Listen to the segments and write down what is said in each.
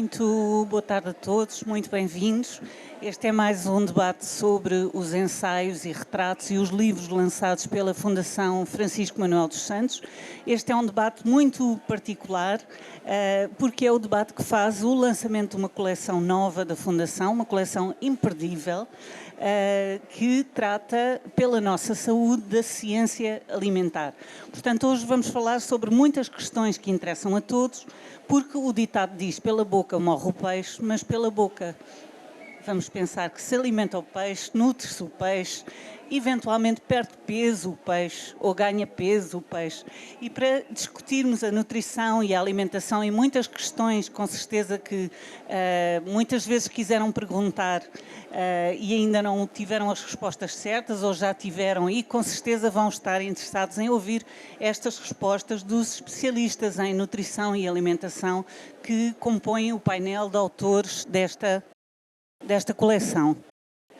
Muito boa tarde a todos, muito bem-vindos. Este é mais um debate sobre os ensaios e retratos e os livros lançados pela Fundação Francisco Manuel dos Santos. Este é um debate muito particular, porque é o debate que faz o lançamento de uma coleção nova da Fundação, uma coleção imperdível, que trata pela nossa saúde da ciência alimentar. Portanto, hoje vamos falar sobre muitas questões que interessam a todos, porque o ditado diz: pela boca morre o peixe, mas pela boca vamos pensar que se alimenta o peixe, nutre-se o peixe, eventualmente perde peso o peixe ou ganha peso o peixe. E para discutirmos a nutrição e a alimentação e muitas questões, com certeza que muitas vezes quiseram perguntar e ainda não tiveram as respostas certas ou já tiveram e com certeza vão estar interessados em ouvir estas respostas dos especialistas em nutrição e alimentação que compõem o painel de autores desta coleção.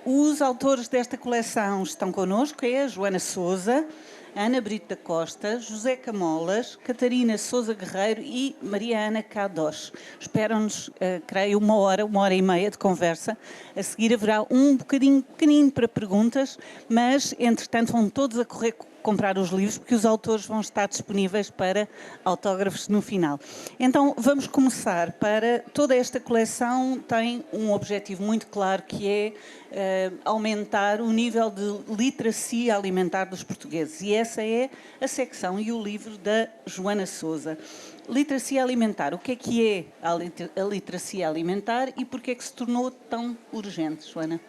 Os autores desta coleção estão connosco, é a Joana Sousa, Ana Brito da Costa, José Camolas, Catarina Sousa Guerreiro e Maria Ana Kadosh. Esperam-nos, creio, uma hora e meia de conversa. A seguir haverá um bocadinho pequenino para perguntas, mas, entretanto, vão todos a correr comprar os livros, porque os autores vão estar disponíveis para autógrafos no final. Então, vamos começar. Toda esta coleção tem um objetivo muito claro, que é aumentar o nível de literacia alimentar dos portugueses. E essa é a secção e o livro da Joana Sousa. Literacia alimentar. O que é a literacia alimentar e porquê é que se tornou tão urgente, Joana?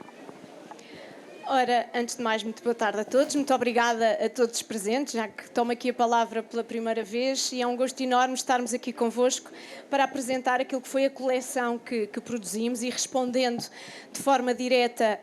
Ora, antes de mais, muito boa tarde a todos. Muito obrigada a todos os presentes, já que tomo aqui a palavra pela primeira vez, e é um gosto enorme estarmos aqui convosco para apresentar aquilo que foi a coleção que produzimos, e respondendo de forma direta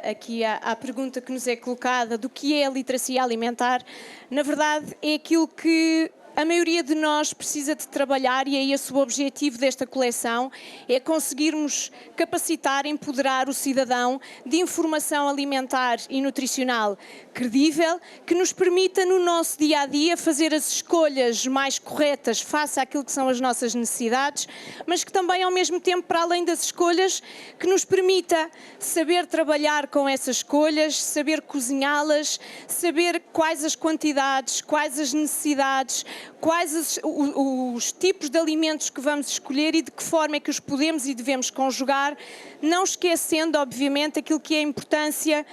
aqui à pergunta que nos é colocada do que é a literacia alimentar. Na verdade, é aquilo que a maioria de nós precisa de trabalhar, e é esse o objetivo desta coleção, é conseguirmos capacitar, empoderar o cidadão de informação alimentar e nutricional credível, que nos permita no nosso dia-a-dia fazer as escolhas mais corretas face àquilo que são as nossas necessidades, mas que também, ao mesmo tempo, para além das escolhas, que nos permita saber trabalhar com essas escolhas, saber cozinhá-las, saber quais as quantidades, quais as necessidades, quais os tipos de alimentos que vamos escolher e de que forma é que os podemos e devemos conjugar, não esquecendo, obviamente, aquilo que é a importância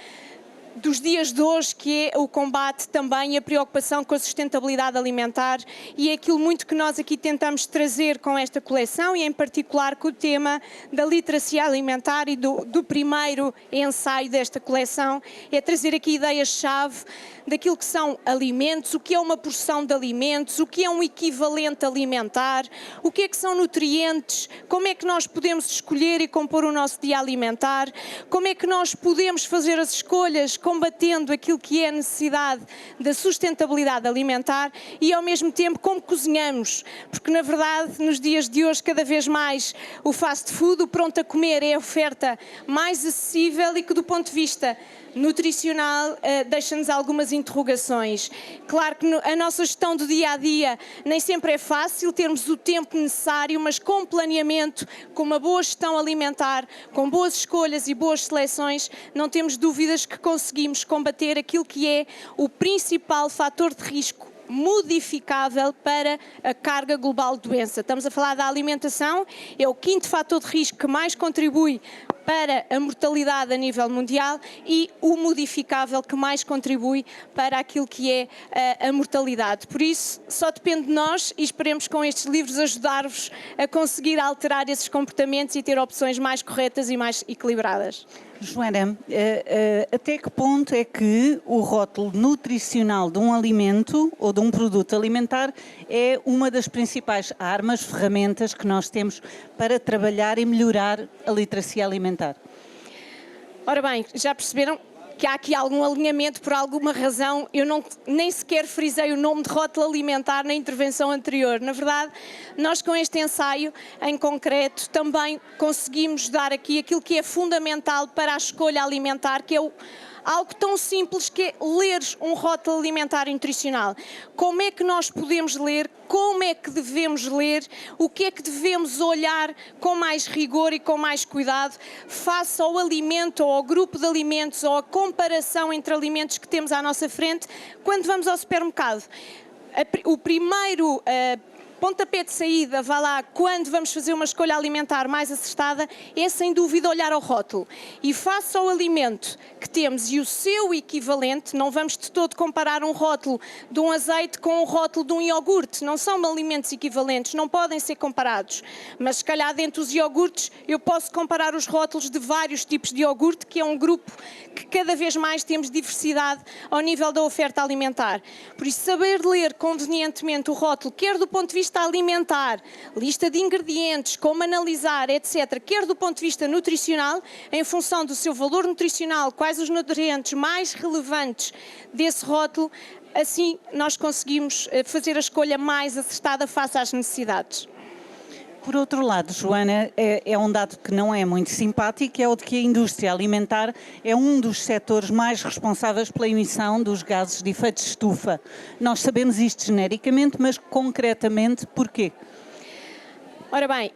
dos dias de hoje, que é o combate também e a preocupação com a sustentabilidade alimentar, e é aquilo muito que nós aqui tentamos trazer com esta coleção, e em particular com o tema da literacia alimentar e do primeiro ensaio desta coleção, é trazer aqui ideias-chave daquilo que são alimentos, o que é uma porção de alimentos, o que é um equivalente alimentar, o que é que são nutrientes, como é que nós podemos escolher e compor o nosso dia alimentar, como é que nós podemos fazer as escolhas combatendo aquilo que é a necessidade da sustentabilidade alimentar, e ao mesmo tempo como cozinhamos, porque na verdade nos dias de hoje cada vez mais o fast food, o pronto a comer, é a oferta mais acessível e que do ponto de vista nutricional deixa-nos algumas interrogações. Claro que a nossa gestão do dia-a-dia nem sempre é fácil, termos o tempo necessário, mas com planeamento, com uma boa gestão alimentar, com boas escolhas e boas seleções, não temos dúvidas que conseguimos combater aquilo que é o principal fator de risco modificável para a carga global de doença. Estamos a falar da alimentação, é o quinto fator de risco que mais contribui para a mortalidade a nível mundial e o modificável que mais contribui para aquilo que é a mortalidade. Por isso, só depende de nós, e esperemos com estes livros ajudar-vos a conseguir alterar esses comportamentos e ter opções mais corretas e mais equilibradas. Joana, até que ponto é que o rótulo nutricional de um alimento ou de um produto alimentar é uma das principais armas, ferramentas que nós temos para trabalhar e melhorar a literacia alimentar? Ora bem, já perceberam que há aqui algum alinhamento por alguma razão. Eu nem sequer frisei o nome de rótulo alimentar na intervenção anterior. Na verdade, nós com este ensaio em concreto também conseguimos dar aqui aquilo que é fundamental para a escolha alimentar, que é Algo tão simples que é ler um rótulo alimentar e nutricional. Como é que nós podemos ler? Como é que devemos ler? O que é que devemos olhar com mais rigor e com mais cuidado face ao alimento ou ao grupo de alimentos ou a comparação entre alimentos que temos à nossa frente quando vamos ao supermercado? O primeiro pontapé de saída, vá lá, quando vamos fazer uma escolha alimentar mais acertada, é sem dúvida olhar ao rótulo. E face ao alimento que temos e o seu equivalente, não vamos de todo comparar um rótulo de um azeite com um rótulo de um iogurte. Não são alimentos equivalentes, não podem ser comparados. Mas se calhar dentro dos iogurtes eu posso comparar os rótulos de vários tipos de iogurte, que é um grupo que cada vez mais temos diversidade ao nível da oferta alimentar. Por isso, saber ler convenientemente o rótulo, quer do ponto de vista alimentar, lista de ingredientes, como analisar, etc., quer do ponto de vista nutricional, em função do seu valor nutricional, quais os nutrientes mais relevantes desse rótulo, assim nós conseguimos fazer a escolha mais acertada face às necessidades. Por outro lado, Joana, é um dado que não é muito simpático, é o de que a indústria alimentar é um dos setores mais responsáveis pela emissão dos gases de efeito de estufa. Nós sabemos isto genericamente, mas concretamente porquê? Ora bem,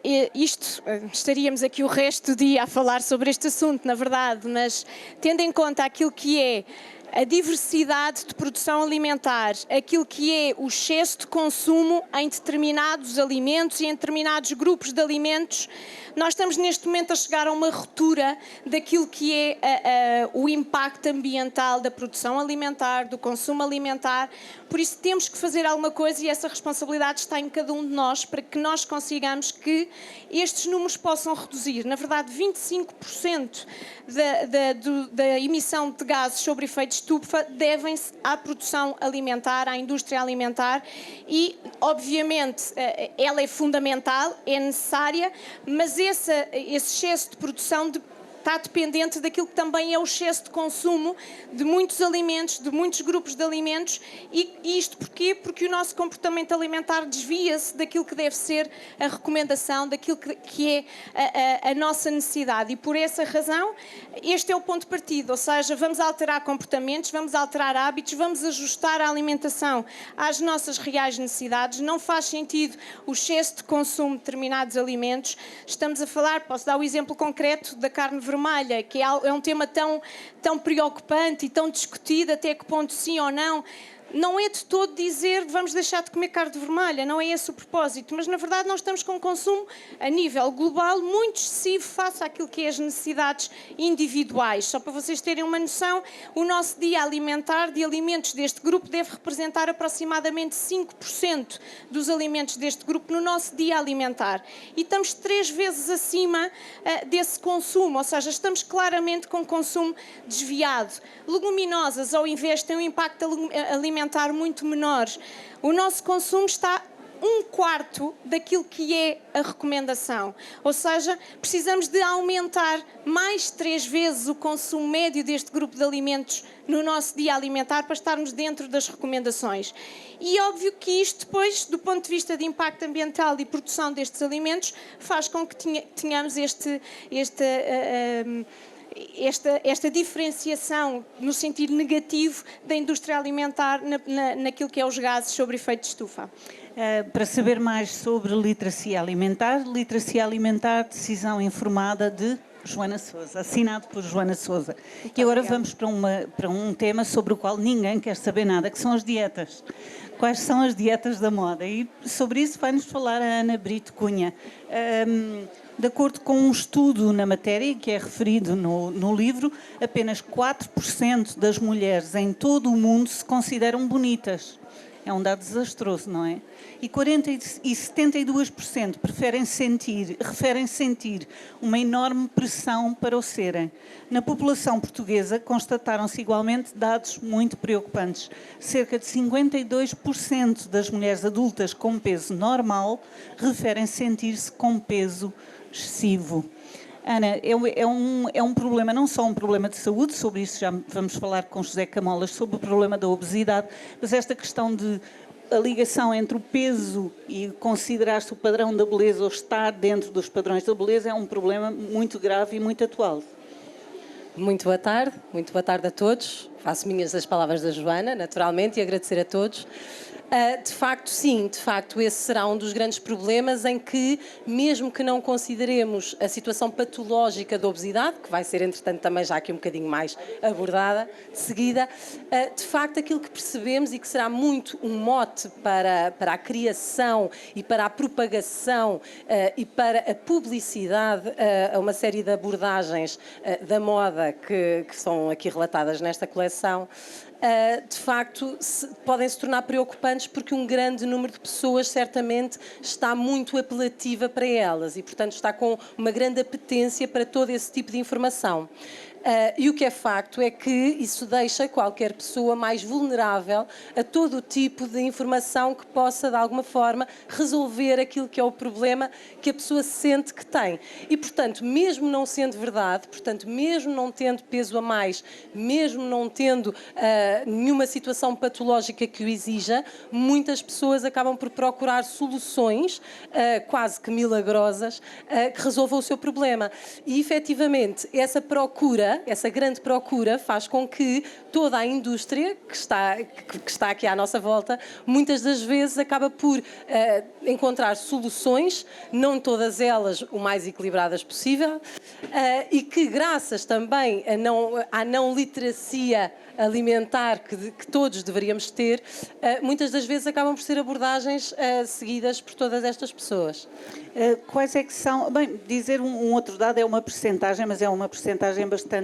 estaríamos aqui o resto do dia a falar sobre este assunto, na verdade, mas tendo em conta aquilo que é a diversidade de produção alimentar, aquilo que é o excesso de consumo em determinados alimentos e em determinados grupos de alimentos, nós estamos neste momento a chegar a uma ruptura daquilo que é o impacto ambiental da produção alimentar, do consumo alimentar. Por isso temos que fazer alguma coisa e essa responsabilidade está em cada um de nós para que nós consigamos que estes números possam reduzir. Na verdade, 25% da emissão de gases sobre efeito de estufa devem-se à produção alimentar, à indústria alimentar e, obviamente, ela é fundamental, é necessária, mas esse excesso de produção está dependente daquilo que também é o excesso de consumo de muitos alimentos, de muitos grupos de alimentos e isto porquê? Porque o nosso comportamento alimentar desvia-se daquilo que deve ser a recomendação, daquilo que é a nossa necessidade e por essa razão este é o ponto de partida, ou seja, vamos alterar comportamentos, vamos alterar hábitos, vamos ajustar a alimentação às nossas reais necessidades, não faz sentido o excesso de consumo de determinados alimentos, estamos a falar, posso dar o exemplo concreto da carne vermelha, que é um tema tão preocupante e tão discutido, até que ponto sim ou não. Não é de todo dizer que vamos deixar de comer carne vermelha, não é esse o propósito, mas na verdade nós estamos com um consumo a nível global muito excessivo face àquilo que é as necessidades individuais. Só para vocês terem uma noção, o nosso dia alimentar de alimentos deste grupo deve representar aproximadamente 5% dos alimentos deste grupo no nosso dia alimentar. E estamos 3 vezes acima desse consumo, ou seja, estamos claramente com consumo desviado. Leguminosas, ao invés, têm um impacto alimentar muito menor. O nosso consumo está 1/4 daquilo que é a recomendação. Ou seja, precisamos de aumentar mais 3 vezes o consumo médio deste grupo de alimentos no nosso dia alimentar para estarmos dentro das recomendações. E óbvio que isto depois, do ponto de vista de impacto ambiental e produção destes alimentos, faz com que tenhamos esta diferenciação no sentido negativo da indústria alimentar naquilo que é os gases sobre efeito de estufa. Para saber mais sobre literacia alimentar, decisão informada de Joana Sousa, assinado por Joana Sousa. E agora vamos para um tema sobre o qual ninguém quer saber nada, que são as dietas. Quais são as dietas da moda? E sobre isso vai-nos falar a Ana Brito Cunha. De acordo com um estudo na matéria, que é referido no livro, apenas 4% das mulheres em todo o mundo se consideram bonitas. É um dado desastroso, não é? E 72% referem sentir uma enorme pressão para o serem. Na população portuguesa constataram-se igualmente dados muito preocupantes. Cerca de 52% das mulheres adultas com peso normal referem sentir-se com peso excessivo. Ana, é um problema, não só um problema de saúde, sobre isso já vamos falar com José Camolas, sobre o problema da obesidade, mas esta questão de a ligação entre o peso e considerar-se o padrão da beleza ou estar dentro dos padrões da beleza é um problema muito grave e muito atual. Muito boa tarde a todos. Faço minhas as palavras da Joana, naturalmente, e agradecer a todos. De facto, sim, esse será um dos grandes problemas em que, mesmo que não consideremos a situação patológica da obesidade, que vai ser, entretanto, também já aqui um bocadinho mais abordada, de seguida, de facto, aquilo que percebemos e que será muito um mote para a criação e para a propagação e para a publicidade a uma série de abordagens da moda que são aqui relatadas nesta coleção, de facto, podem se tornar preocupantes porque um grande número de pessoas certamente está muito apelativa para elas e, portanto, está com uma grande apetência para todo esse tipo de informação. E o que é facto é que isso deixa qualquer pessoa mais vulnerável a todo o tipo de informação que possa, de alguma forma, resolver aquilo que é o problema que a pessoa sente que tem. E, portanto, mesmo não sendo verdade, portanto, mesmo não tendo peso a mais, mesmo não tendo nenhuma situação patológica que o exija, muitas pessoas acabam por procurar soluções quase que milagrosas que resolvam o seu problema. E, efetivamente, essa grande procura faz com que toda a indústria que está aqui à nossa volta, muitas das vezes acaba por encontrar soluções, não todas elas o mais equilibradas possível, e que graças também à não literacia alimentar que todos deveríamos ter, muitas das vezes acabam por ser abordagens seguidas por todas estas pessoas. Quais é que são... Bem, dizer um outro dado é uma percentagem, mas é uma percentagem bastante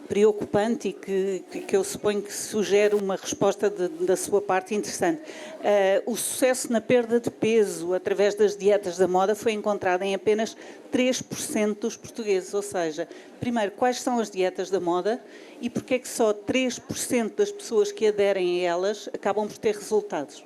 preocupante e que eu suponho que sugere uma resposta da sua parte interessante. O sucesso na perda de peso através das dietas da moda foi encontrado em apenas 3% dos portugueses. Ou seja, primeiro, quais são as dietas da moda e porquê é que só 3% das pessoas que aderem a elas acabam por ter resultados?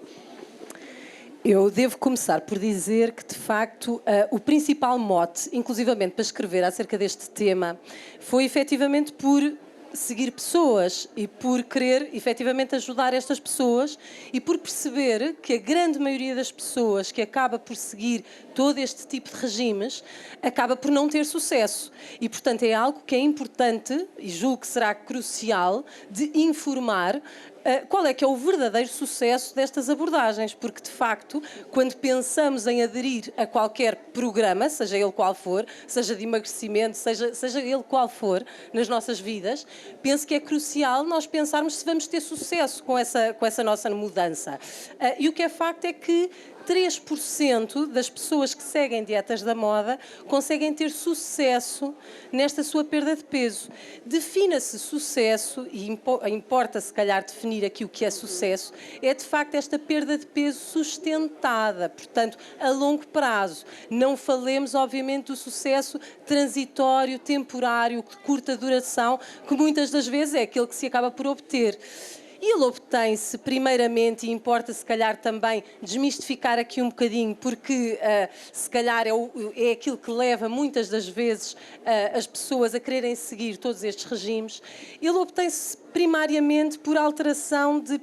Eu devo começar por dizer que, de facto, o principal mote, inclusivamente para escrever acerca deste tema, foi efetivamente por seguir pessoas e por querer efetivamente ajudar estas pessoas e por perceber que a grande maioria das pessoas que acaba por seguir todo este tipo de regimes acaba por não ter sucesso. E, portanto, é algo que é importante e julgo que será crucial de informar qual é que é o verdadeiro sucesso destas abordagens, porque, de facto, quando pensamos em aderir a qualquer programa, seja ele qual for, seja de emagrecimento, seja ele qual for, nas nossas vidas, penso que é crucial nós pensarmos se vamos ter sucesso com essa nossa mudança. E o que é facto é que 3% das pessoas que seguem dietas da moda conseguem ter sucesso nesta sua perda de peso. Defina-se sucesso, e importa se calhar definir aqui o que é sucesso, é de facto esta perda de peso sustentada, portanto, a longo prazo. Não falemos, obviamente, do sucesso transitório, temporário, de curta duração, que muitas das vezes é aquele que se acaba por obter. E ele obtém-se, primeiramente, e importa se calhar também desmistificar aqui um bocadinho, porque se calhar é aquilo que leva muitas das vezes as pessoas a quererem seguir todos estes regimes, ele obtém-se primariamente por alteração de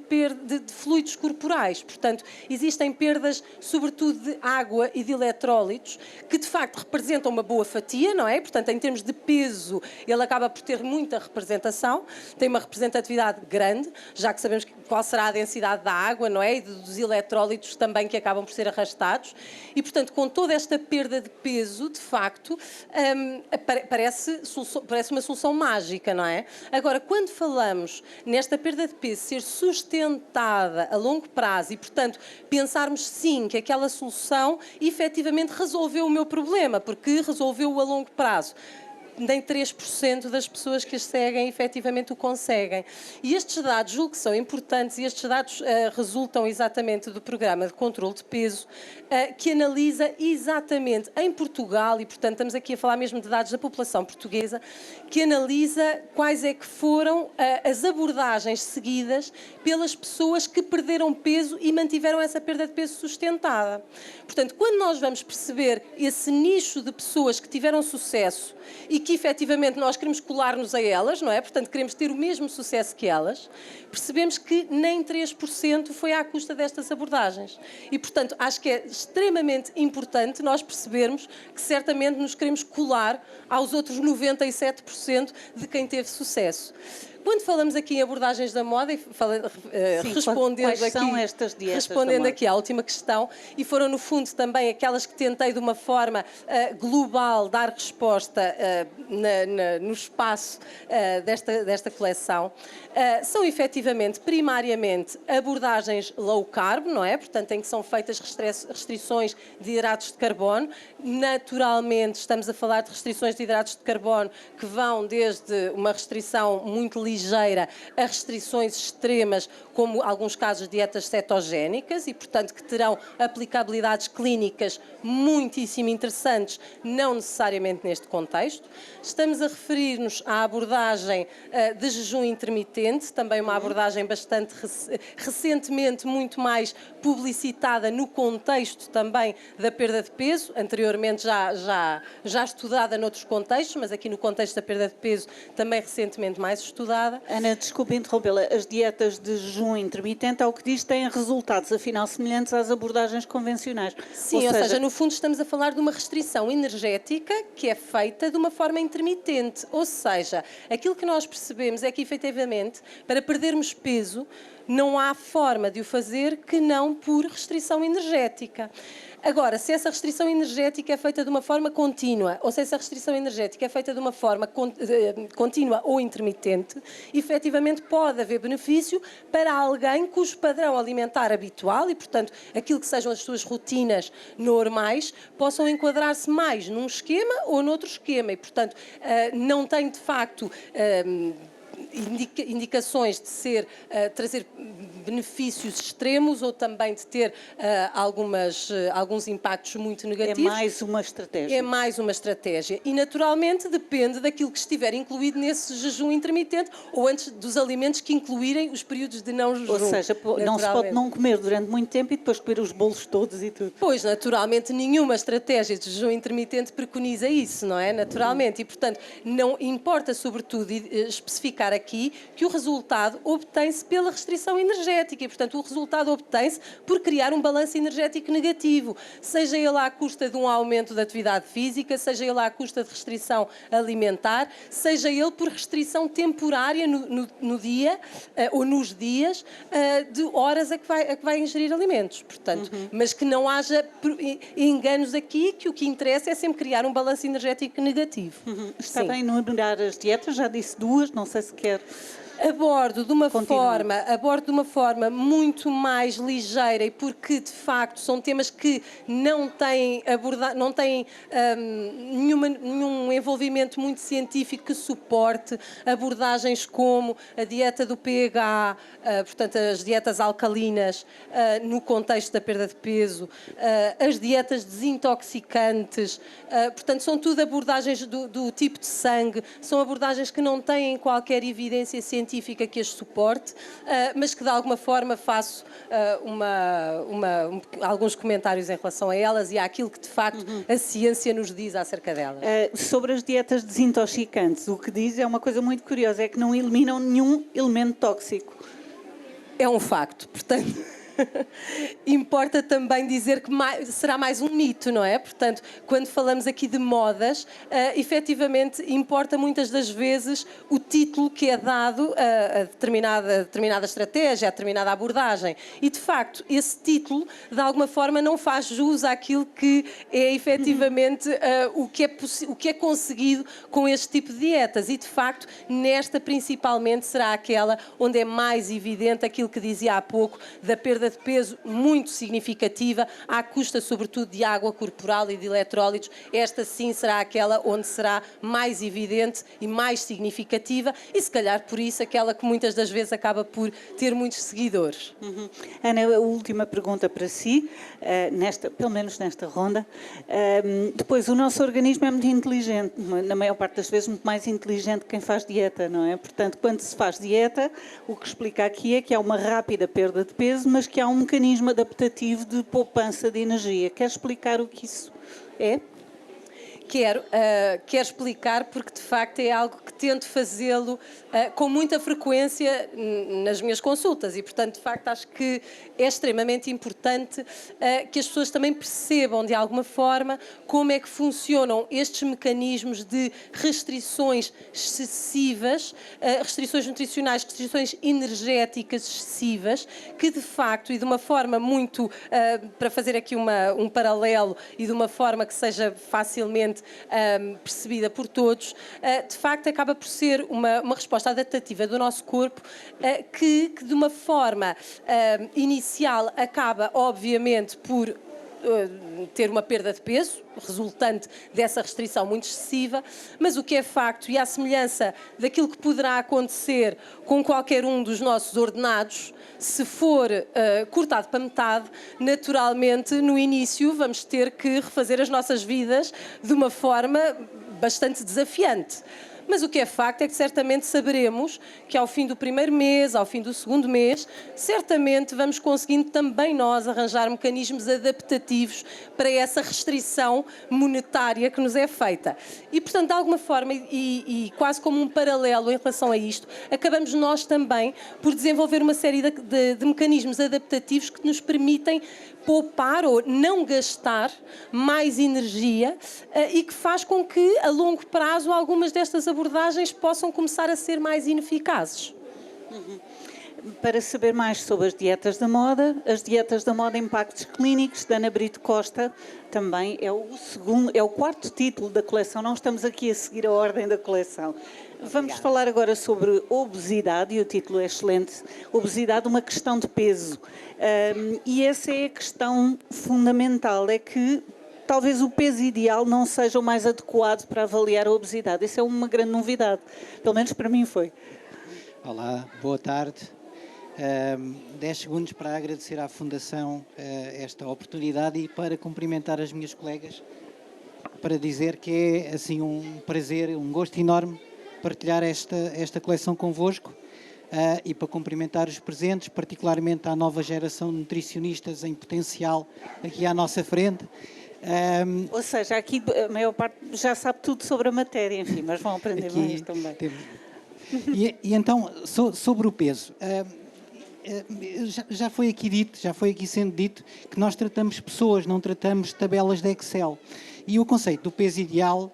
fluidos corporais. Portanto, existem perdas, sobretudo de água e de eletrólitos, que de facto representam uma boa fatia, não é? Portanto, em termos de peso, ele acaba por ter muita representação, tem uma representatividade grande, já que sabemos qual será a densidade da água, não é? E dos eletrólitos também que acabam por ser arrastados. E, portanto, com toda esta perda de peso, de facto, parece uma solução mágica, não é? Agora, quando falamos nesta perda de peso ser sustentada a longo prazo e, portanto, pensarmos sim que aquela solução efetivamente resolveu o meu problema, porque resolveu-o a longo prazo. Nem 3% das pessoas que as seguem efetivamente o conseguem. E estes dados, julgo que são importantes, e estes dados resultam exatamente do programa de controle de peso, que analisa exatamente em Portugal, e portanto estamos aqui a falar mesmo de dados da população portuguesa, que analisa quais é que foram as abordagens seguidas pelas pessoas que perderam peso e mantiveram essa perda de peso sustentada. Portanto, quando nós vamos perceber esse nicho de pessoas que tiveram sucesso e que efetivamente nós queremos colar-nos a elas, não é? Portanto, queremos ter o mesmo sucesso que elas, percebemos que nem 3% foi à custa destas abordagens. E, portanto, acho que é extremamente importante nós percebermos que certamente nos queremos colar aos outros 97% de quem teve sucesso. Quando falamos aqui em abordagens da moda, respondendo aqui à última questão, e foram no fundo também aquelas que tentei de uma forma global dar resposta no espaço desta coleção, são efetivamente, primariamente, abordagens low carb, não é? Portanto, em que são feitas restrições de hidratos de carbono. Naturalmente, estamos a falar de restrições de hidratos de carbono que vão desde uma restrição muito ligeira a restrições extremas, como alguns casos de dietas cetogénicas e, portanto, que terão aplicabilidades clínicas muitíssimo interessantes, não necessariamente neste contexto. Estamos a referir-nos à abordagem de jejum intermitente, também uma abordagem bastante recentemente muito mais publicitada no contexto também da perda de peso, anteriormente já estudada noutros contextos, mas aqui no contexto da perda de peso também recentemente mais estudada. Ana, desculpe interrompê-la, as dietas de jejum intermitente, ao que diz, têm resultados afinal semelhantes às abordagens convencionais. Sim, ou seja, no fundo estamos a falar de uma restrição energética que é feita de uma forma intermitente, ou seja, aquilo que nós percebemos é que efetivamente para perdermos peso não há forma de o fazer que não por restrição energética. Agora, se essa restrição energética é feita de uma forma contínua, ou se essa restrição energética é feita de uma forma contínua ou intermitente, efetivamente pode haver benefício para alguém cujo padrão alimentar habitual e, portanto, aquilo que sejam as suas rotinas normais, possam enquadrar-se mais num esquema ou noutro esquema. E, portanto, não tem, de facto, indicações de trazer benefícios extremos ou também de ter alguns impactos muito negativos. É mais uma estratégia. É mais uma estratégia. E, naturalmente, depende daquilo que estiver incluído nesse jejum intermitente ou antes dos alimentos que incluírem os períodos de não jejum. Ou seja, não se pode não comer durante muito tempo e depois comer os bolos todos e tudo. Pois, naturalmente, nenhuma estratégia de jejum intermitente preconiza isso, não é? Naturalmente. E, portanto, não importa, sobretudo, especificar aqui que o resultado obtém-se pela restrição energética e, portanto, o resultado obtém-se por criar um balanço energético negativo, seja ele à custa de um aumento da atividade física, seja ele à custa de restrição alimentar, seja ele por restrição temporária no dia ou nos dias de horas a que vai ingerir alimentos. Portanto, mas que não haja enganos aqui, que o que interessa é sempre criar um balanço energético negativo. Está bem enumerar as dietas, já disse duas, não sei se quer... Abordo de uma forma muito mais ligeira e porque, de facto, são temas que não têm nenhum envolvimento muito científico que suporte abordagens como a dieta do pH, portanto, as dietas alcalinas no contexto da perda de peso, as dietas desintoxicantes, portanto, são tudo abordagens do tipo de sangue, são abordagens que não têm qualquer evidência científica que as suporte, mas que de alguma forma faço alguns comentários em relação a elas e àquilo que de facto a ciência nos diz acerca delas. Sobre as dietas desintoxicantes, o que diz é uma coisa muito curiosa, é que não eliminam nenhum elemento tóxico. É um facto, portanto... Importa também dizer que será mais um mito, não é? Portanto, quando falamos aqui de modas, efetivamente importa muitas das vezes o título que é dado a determinada estratégia, a determinada abordagem. E, de facto, esse título, de alguma forma, não faz jus àquilo que é efetivamente o que é conseguido com este tipo de dietas. E, de facto, nesta principalmente será aquela onde é mais evidente aquilo que dizia há pouco da perda de peso muito significativa, à custa sobretudo de água corporal e de eletrólitos. Esta sim será aquela onde será mais evidente e mais significativa e se calhar por isso aquela que muitas das vezes acaba por ter muitos seguidores. Ana, a última pergunta para si, pelo menos nesta ronda. Depois, o nosso organismo é muito inteligente, na maior parte das vezes muito mais inteligente que quem faz dieta, não é? Portanto, quando se faz dieta, o que explica aqui é que há uma rápida perda de peso, mas que há um mecanismo adaptativo de poupança de energia. Quer explicar o que isso é? Quero explicar porque, de facto, é algo que tento fazê-lo com muita frequência nas minhas consultas e, portanto, de facto, acho que é extremamente importante que as pessoas também percebam, de alguma forma, como é que funcionam estes mecanismos de restrições excessivas, restrições nutricionais, restrições energéticas excessivas, que, de facto, e de uma forma muito, para fazer aqui um paralelo e de uma forma que seja facilmente percebida por todos, de facto acaba por ser uma resposta adaptativa do nosso corpo que de uma forma inicial acaba, obviamente, por ter uma perda de peso, resultante dessa restrição muito excessiva, mas o que é facto, e à semelhança daquilo que poderá acontecer com qualquer um dos nossos ordenados, se for cortado para metade, naturalmente, no início, vamos ter que refazer as nossas vidas de uma forma bastante desafiante. Mas o que é facto é que certamente saberemos que ao fim do primeiro mês, ao fim do segundo mês, certamente vamos conseguindo também nós arranjar mecanismos adaptativos para essa restrição monetária que nos é feita. E, portanto, de alguma forma, e quase como um paralelo em relação a isto, acabamos nós também por desenvolver uma série de mecanismos adaptativos que nos permitem poupar ou não gastar mais energia e que faz com que, a longo prazo, algumas destas abordagens possam começar a ser mais ineficazes. Para saber mais sobre as dietas da moda Impactos Clínicos, da Ana Brito Costa, também é o quarto título da coleção, não estamos aqui a seguir a ordem da coleção. Vamos falar agora sobre obesidade, e o título é excelente, obesidade, uma questão de peso. E essa é a questão fundamental, é que talvez o peso ideal não seja o mais adequado para avaliar a obesidade. Isso é uma grande novidade, pelo menos para mim foi. Olá, boa tarde. 10 segundos para agradecer à Fundação esta oportunidade e para cumprimentar as minhas colegas, para dizer que é assim um prazer, um gosto enorme partilhar esta coleção convosco e para cumprimentar os presentes, particularmente à nova geração de nutricionistas em potencial aqui à nossa frente. Ou seja, aqui a maior parte já sabe tudo sobre a matéria, enfim, mas vão aprender mais também. E então, sobre o peso, já foi aqui sendo dito que nós tratamos pessoas, não tratamos tabelas de Excel. E o conceito do peso ideal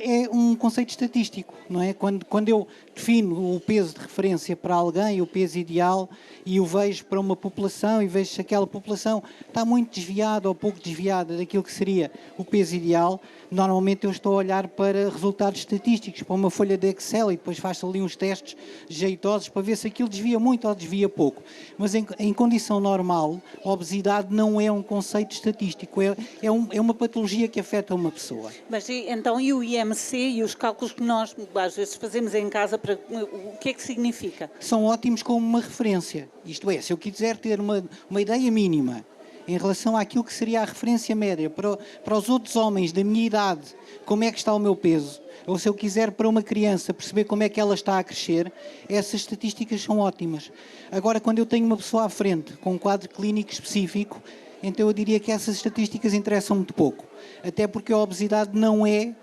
é um conceito estatístico, não é? Quando eu defino o peso de referência para alguém, o peso ideal, e o vejo para uma população e vejo se aquela população está muito desviada ou pouco desviada daquilo que seria o peso ideal, normalmente eu estou a olhar para resultados estatísticos, para uma folha de Excel e depois faço ali uns testes jeitosos para ver se aquilo desvia muito ou desvia pouco. Mas em condição normal, a obesidade não é um conceito estatístico, é uma patologia que afeta uma pessoa. Mas então e o IMC e os cálculos que nós às vezes fazemos em casa, o que é que significa? São ótimos como uma referência. Isto é, se eu quiser ter uma ideia mínima em relação àquilo que seria a referência média para os outros homens da minha idade, como é que está o meu peso, ou se eu quiser para uma criança perceber como é que ela está a crescer, essas estatísticas são ótimas. Agora, quando eu tenho uma pessoa à frente com um quadro clínico específico, então eu diria que essas estatísticas interessam muito pouco. Até porque a obesidade não é,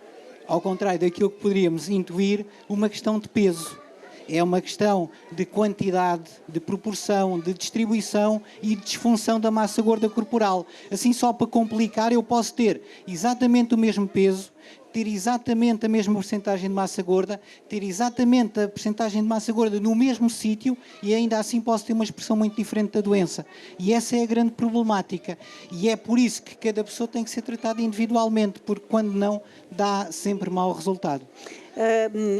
ao contrário daquilo que poderíamos intuir, uma questão de peso. É uma questão de quantidade, de proporção, de distribuição e de disfunção da massa gorda corporal. Assim, só para complicar, eu posso ter exatamente o mesmo peso, ter exatamente a mesma porcentagem de massa gorda, ter exatamente a porcentagem de massa gorda no mesmo sítio e ainda assim posso ter uma expressão muito diferente da doença. E essa é a grande problemática. E é por isso que cada pessoa tem que ser tratada individualmente, porque quando não, dá sempre mau resultado.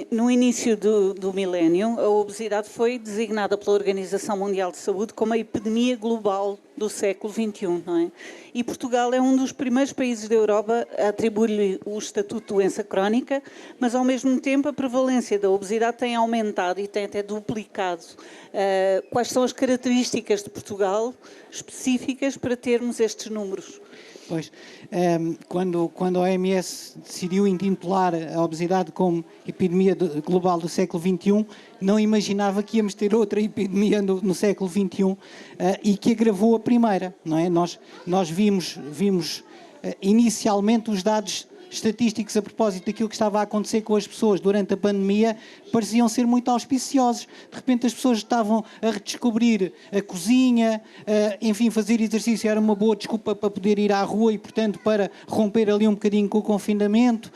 No início do milénio, a obesidade foi designada pela Organização Mundial de Saúde como a epidemia global do século XXI, não é? E Portugal é um dos primeiros países da Europa a atribuir-lhe o estatuto de doença crónica, mas ao mesmo tempo a prevalência da obesidade tem aumentado e tem até duplicado. Quais são as características de Portugal específicas para termos estes números? Pois, quando a OMS decidiu intitular a obesidade como epidemia global do século XXI, não imaginava que íamos ter outra epidemia no século XXI e que agravou a primeira, não é? Nós vimos inicialmente os dados estatísticos a propósito daquilo que estava a acontecer com as pessoas durante a pandemia pareciam ser muito auspiciosos. De repente as pessoas estavam a redescobrir a cozinha, enfim, fazer exercício era uma boa desculpa para poder ir à rua e, portanto, para romper ali um bocadinho com o confinamento.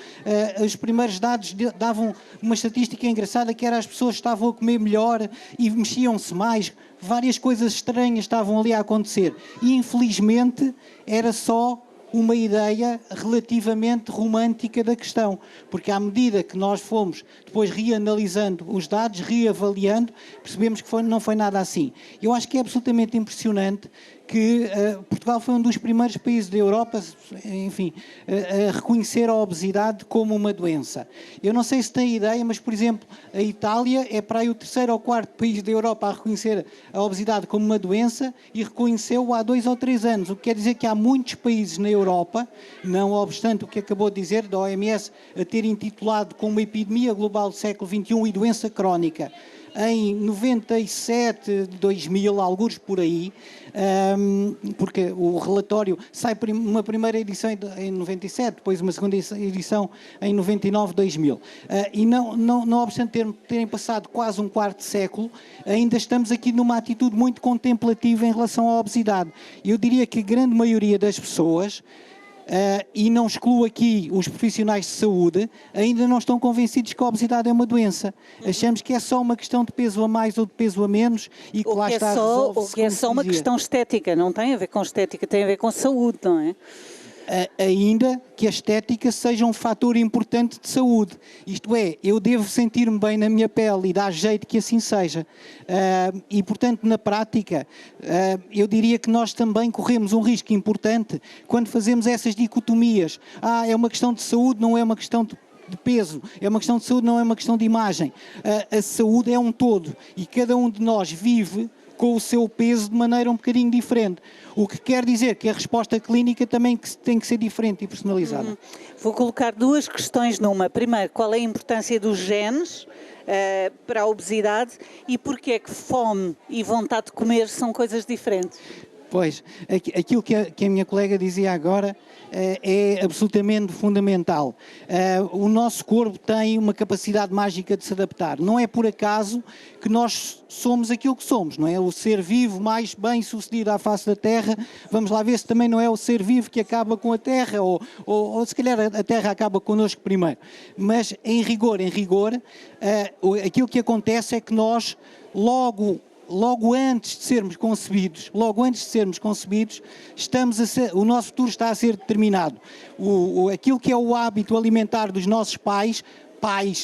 Os primeiros dados davam uma estatística engraçada, que era as pessoas estavam a comer melhor e mexiam-se mais. Várias coisas estranhas estavam ali a acontecer. E, infelizmente, era só uma ideia relativamente romântica da questão, porque à medida que nós fomos depois reanalisando os dados, reavaliando, percebemos que não foi nada assim. Eu acho que é absolutamente impressionante que Portugal foi um dos primeiros países da Europa, enfim, a reconhecer a obesidade como uma doença. Eu não sei se tem ideia, mas, por exemplo, a Itália é para aí o 3º ou 4º país da Europa a reconhecer a obesidade como uma doença e reconheceu-o há 2 ou 3 anos, o que quer dizer que há muitos países na Europa, não obstante o que acabou de dizer da OMS, a ter intitulado como uma epidemia global do século XXI e doença crónica, em 97, 2000, alguns por aí, porque o relatório sai uma primeira edição em 97, depois uma segunda edição em 99, 2000. E não obstante terem passado quase um quarto de século, ainda estamos aqui numa atitude muito contemplativa em relação à obesidade. Eu diria que a grande maioria das pessoas, e não excluo aqui os profissionais de saúde, ainda não estão convencidos que a obesidade é uma doença. Achamos que é só uma questão de peso a mais ou de peso a menos e que lá está resolve-se. O que é só uma questão estética, não tem a ver com estética, tem a ver com saúde, não é? Ainda que a estética seja um fator importante de saúde. Isto é, eu devo sentir-me bem na minha pele e dar jeito que assim seja. E, portanto, na prática, eu diria que nós também corremos um risco importante quando fazemos essas dicotomias. É uma questão de saúde, não é uma questão de peso, é uma questão de saúde, não é uma questão de imagem. A saúde é um todo e cada um de nós vive com o seu peso de maneira um bocadinho diferente. O que quer dizer que a resposta clínica também tem que ser diferente e personalizada. Vou colocar 2 questões numa. Primeiro, qual é a importância dos genes para a obesidade e porquê é que fome e vontade de comer são coisas diferentes? Pois, aquilo que a minha colega dizia agora é absolutamente fundamental. O nosso corpo tem uma capacidade mágica de se adaptar. Não é por acaso que nós somos aquilo que somos, não é? O ser vivo mais bem sucedido à face da Terra. Vamos lá ver se também não é o ser vivo que acaba com a Terra ou se calhar a Terra acaba connosco primeiro. Mas em rigor, aquilo que acontece é que nós logo antes de sermos concebidos, o nosso futuro está a ser determinado. Aquilo que é o hábito alimentar dos nossos pais,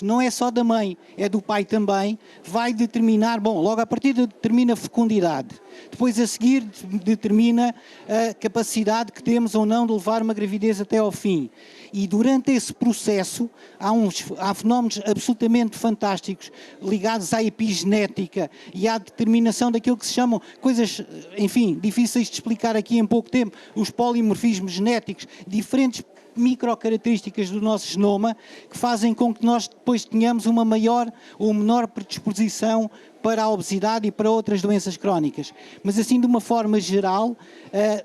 não é só da mãe, é do pai também, vai determinar, logo à partida determina a fecundidade. Depois a seguir determina a capacidade que temos ou não de levar uma gravidez até ao fim. E durante esse processo há fenómenos absolutamente fantásticos ligados à epigenética e à determinação daquilo que se chamam coisas, enfim, difíceis de explicar aqui em pouco tempo, os polimorfismos genéticos, diferentes microcaracterísticas do nosso genoma que fazem com que nós depois tenhamos uma maior ou menor predisposição para a obesidade e para outras doenças crónicas. Mas assim, de uma forma geral,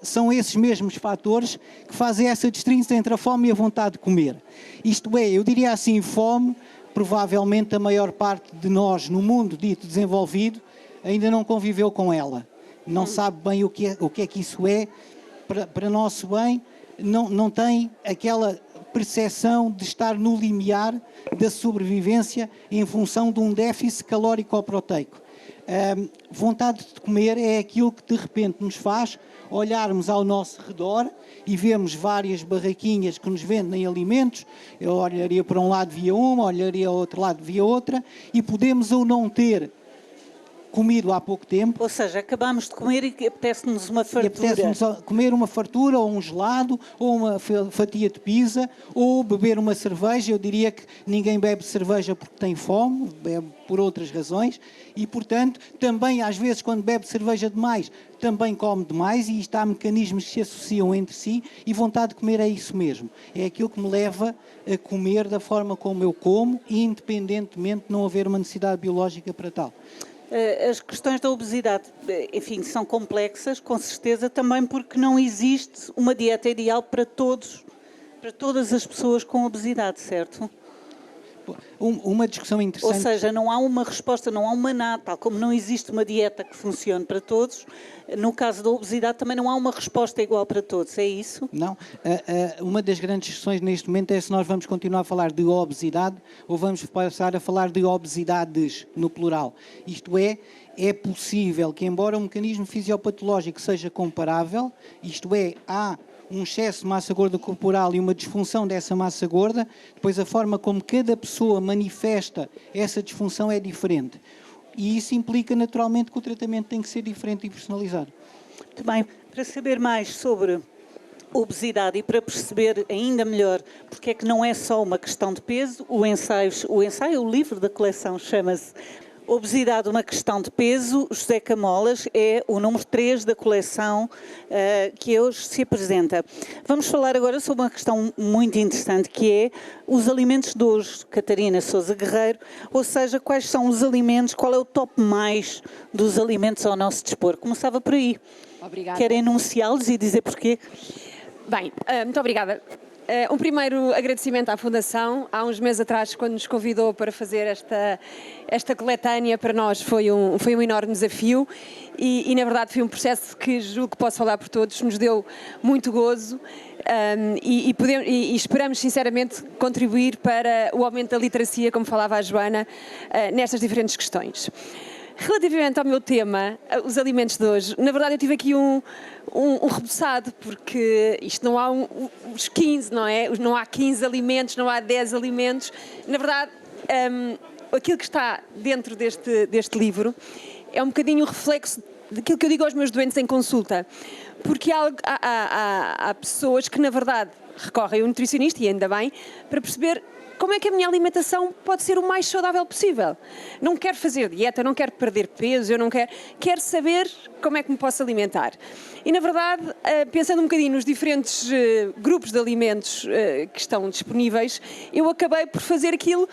são esses mesmos fatores que fazem essa distinção entre a fome e a vontade de comer. Isto é, eu diria assim, fome, provavelmente a maior parte de nós no mundo dito desenvolvido ainda não conviveu com ela. Não sabe bem o que é que isso é para nosso bem, não tem aquela percepção de estar no limiar da sobrevivência em função de um déficit calórico ou proteico. Vontade de comer é aquilo que de repente nos faz olharmos ao nosso redor e vemos várias barraquinhas que nos vendem alimentos. Eu olharia para um lado, via uma, olharia ao outro lado, via outra, e podemos ou não ter comido há pouco tempo. Ou seja, acabamos de comer e apetece-nos uma fartura. E apetece-nos comer uma fartura, ou um gelado, ou uma fatia de pizza, ou beber uma cerveja. Eu diria que ninguém bebe cerveja porque tem fome, bebe por outras razões, e, portanto, também às vezes quando bebe cerveja demais, também come demais, e isto há mecanismos que se associam entre si, e vontade de comer é isso mesmo. É aquilo que me leva a comer da forma como eu como, independentemente de não haver uma necessidade biológica para tal. As questões da obesidade, enfim, são complexas, com certeza, também porque não existe uma dieta ideal para todos Para todas as pessoas com obesidade, certo? Uma discussão interessante. Ou seja, não há uma resposta, não há uma nata, tal como não existe uma dieta que funcione para todos, no caso da obesidade também não há uma resposta igual para todos, é isso? Não. Uma das grandes discussões neste momento é se nós vamos continuar a falar de obesidade ou vamos passar a falar de obesidades, no plural. Isto é possível que, embora o mecanismo fisiopatológico seja comparável, isto é, há um excesso de massa gorda corporal e uma disfunção dessa massa gorda, depois a forma como cada pessoa manifesta essa disfunção é diferente. E isso implica naturalmente que o tratamento tem que ser diferente e personalizado. Muito bem, para saber mais sobre obesidade e para perceber ainda melhor porque é que não é só uma questão de peso, o ensaio, o livro da coleção chama-se Obesidade, uma questão de peso. José Camolas é o número 3 da coleção que hoje se apresenta. Vamos falar agora sobre uma questão muito interessante, que é os alimentos de hoje. Catarina Sousa Guerreiro, ou seja, quais são os alimentos, qual é o top mais dos alimentos ao nosso dispor? Começava por aí. Obrigada. Quer enunciá-los e dizer porquê? Bem, muito obrigada. Um primeiro agradecimento à Fundação. Há uns meses atrás, quando nos convidou para fazer esta coletânea, para nós foi um enorme desafio e, na verdade, foi um processo que julgo que posso falar por todos, nos deu muito gozo e esperamos, sinceramente, contribuir para o aumento da literacia, como falava a Joana, nestas diferentes questões. Relativamente ao meu tema, os alimentos de hoje, na verdade eu tive aqui um reboçado, porque isto não há os 15, não é? Não há 15 alimentos, não há 10 alimentos. Na verdade, aquilo que está dentro deste livro é um bocadinho o reflexo daquilo que eu digo aos meus doentes em consulta. Porque há pessoas que, na verdade, recorrem ao nutricionista, e ainda bem, para perceber como é que a minha alimentação pode ser o mais saudável possível. Não quero fazer dieta, não quero perder peso, quero saber como é que me posso alimentar. E, na verdade, pensando um bocadinho nos diferentes grupos de alimentos que estão disponíveis, eu acabei por fazer aquilo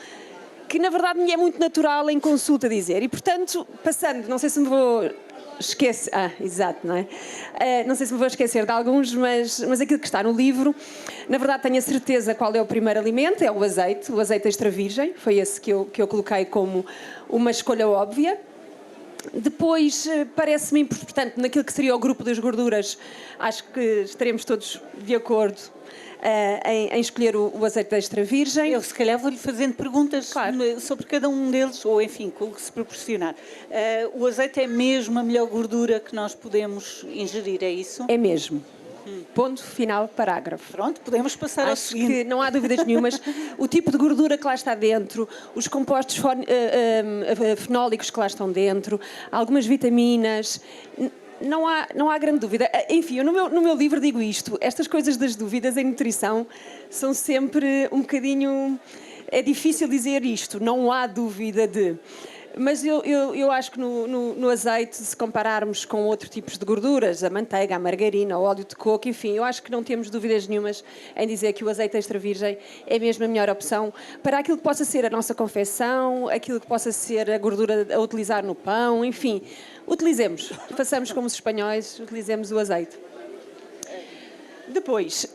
que, na verdade, me é muito natural em consulta dizer. E, portanto, passando, não sei se me vou esquecer, exato, não é? Não sei se me vou esquecer de alguns, mas aquilo que está no livro, na verdade tenho a certeza qual é o primeiro alimento, é o azeite extra virgem, foi esse que eu coloquei como uma escolha óbvia. Depois, parece-me importante, naquilo que seria o grupo das gorduras, acho que estaremos todos de acordo em escolher o azeite extra virgem. Eu, se calhar, vou-lhe fazendo perguntas sobre cada um deles, ou enfim, com o que se proporcionar. O azeite é mesmo a melhor gordura que nós podemos ingerir, é isso? É mesmo. Ponto final, parágrafo. Pronto, podemos passar ao seguinte. Acho que não há dúvidas nenhumas. O tipo de gordura que lá está dentro, os compostos fenólicos que lá estão dentro, algumas vitaminas. Não há grande dúvida. Enfim, eu no meu livro digo isto. Estas coisas das dúvidas em nutrição são sempre um bocadinho... É difícil dizer isto. Não há dúvida de... Mas eu acho que no azeite, se compararmos com outros tipos de gorduras, a manteiga, a margarina, o óleo de coco, enfim, eu acho que não temos dúvidas nenhumas em dizer que o azeite extra virgem é mesmo a melhor opção para aquilo que possa ser a nossa confecção, aquilo que possa ser a gordura a utilizar no pão, enfim. Utilizemos, façamos como os espanhóis, utilizemos o azeite. Depois...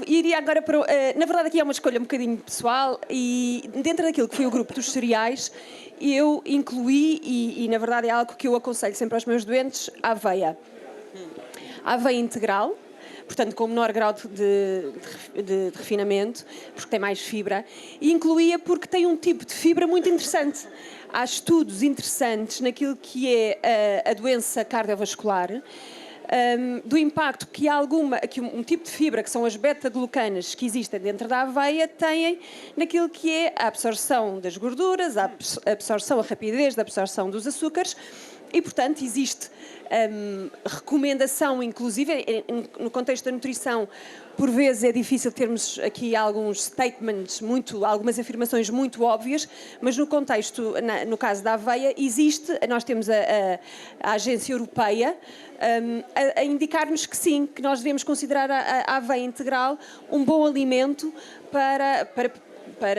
iria agora para... na verdade, aqui é uma escolha um bocadinho pessoal e dentro daquilo que foi o grupo dos cereais, eu incluí, e na verdade é algo que eu aconselho sempre aos meus doentes, a aveia. A aveia integral, portanto com menor grau de refinamento, porque tem mais fibra, e incluía porque tem um tipo de fibra muito interessante. Há estudos interessantes naquilo que é a doença cardiovascular, do impacto que um tipo de fibra, que são as beta-glucanas que existem dentro da aveia, têm naquilo que é a absorção das gorduras, a rapidez da absorção dos açúcares e, portanto, existe recomendação, inclusive, no contexto da nutrição, por vezes é difícil termos aqui alguns statements, algumas afirmações muito óbvias, mas no contexto, no caso da aveia, nós temos a Agência Europeia a indicar-nos que sim, que nós devemos considerar a aveia integral um bom alimento para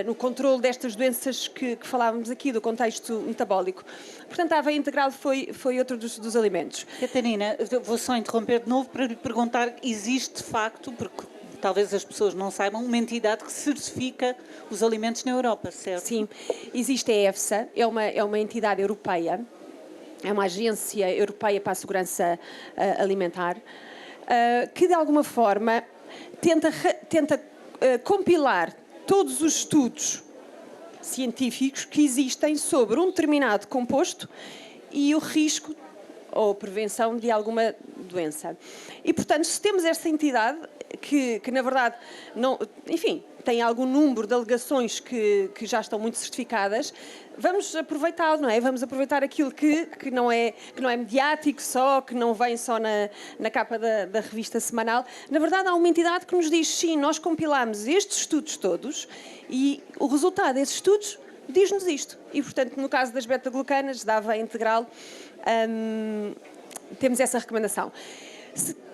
no controle destas doenças que falávamos aqui, do contexto metabólico. Portanto, a aveia integral foi outro dos alimentos. Catarina, eu vou só interromper de novo para lhe perguntar, existe de facto, porque talvez as pessoas não saibam, uma entidade que certifica os alimentos na Europa, certo? Sim, existe a EFSA, é uma entidade europeia, é uma agência europeia para a segurança alimentar, que de alguma forma tenta compilar todos os estudos científicos que existem sobre um determinado composto e o risco ou prevenção de alguma doença. E, portanto, se temos esta entidade que na verdade, não, enfim, tem algum número de alegações que já estão muito certificadas, vamos aproveitá-lo, não é? Vamos aproveitar aquilo que não é mediático só, que não vem só na capa da revista semanal. Na verdade, há uma entidade que nos diz, sim, nós compilamos estes estudos todos e o resultado desses estudos diz-nos isto. E, portanto, no caso das beta-glucanas, da aveia integral, temos essa recomendação.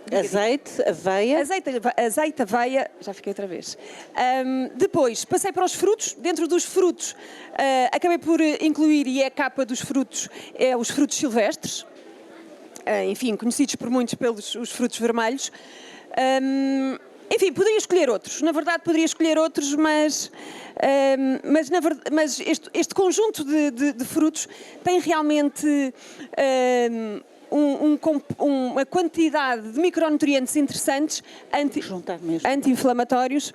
Azeite, aveia. Azeite, aveia, já fiquei outra vez. Depois, passei para os frutos. Dentro dos frutos, acabei por incluir, e é a capa dos frutos, os frutos silvestres. Enfim, conhecidos por muitos pelos os frutos vermelhos. Enfim, poderia escolher outros. Na verdade, poderia escolher outros, mas este conjunto de frutos tem realmente uma quantidade de micronutrientes interessantes anti-inflamatórios,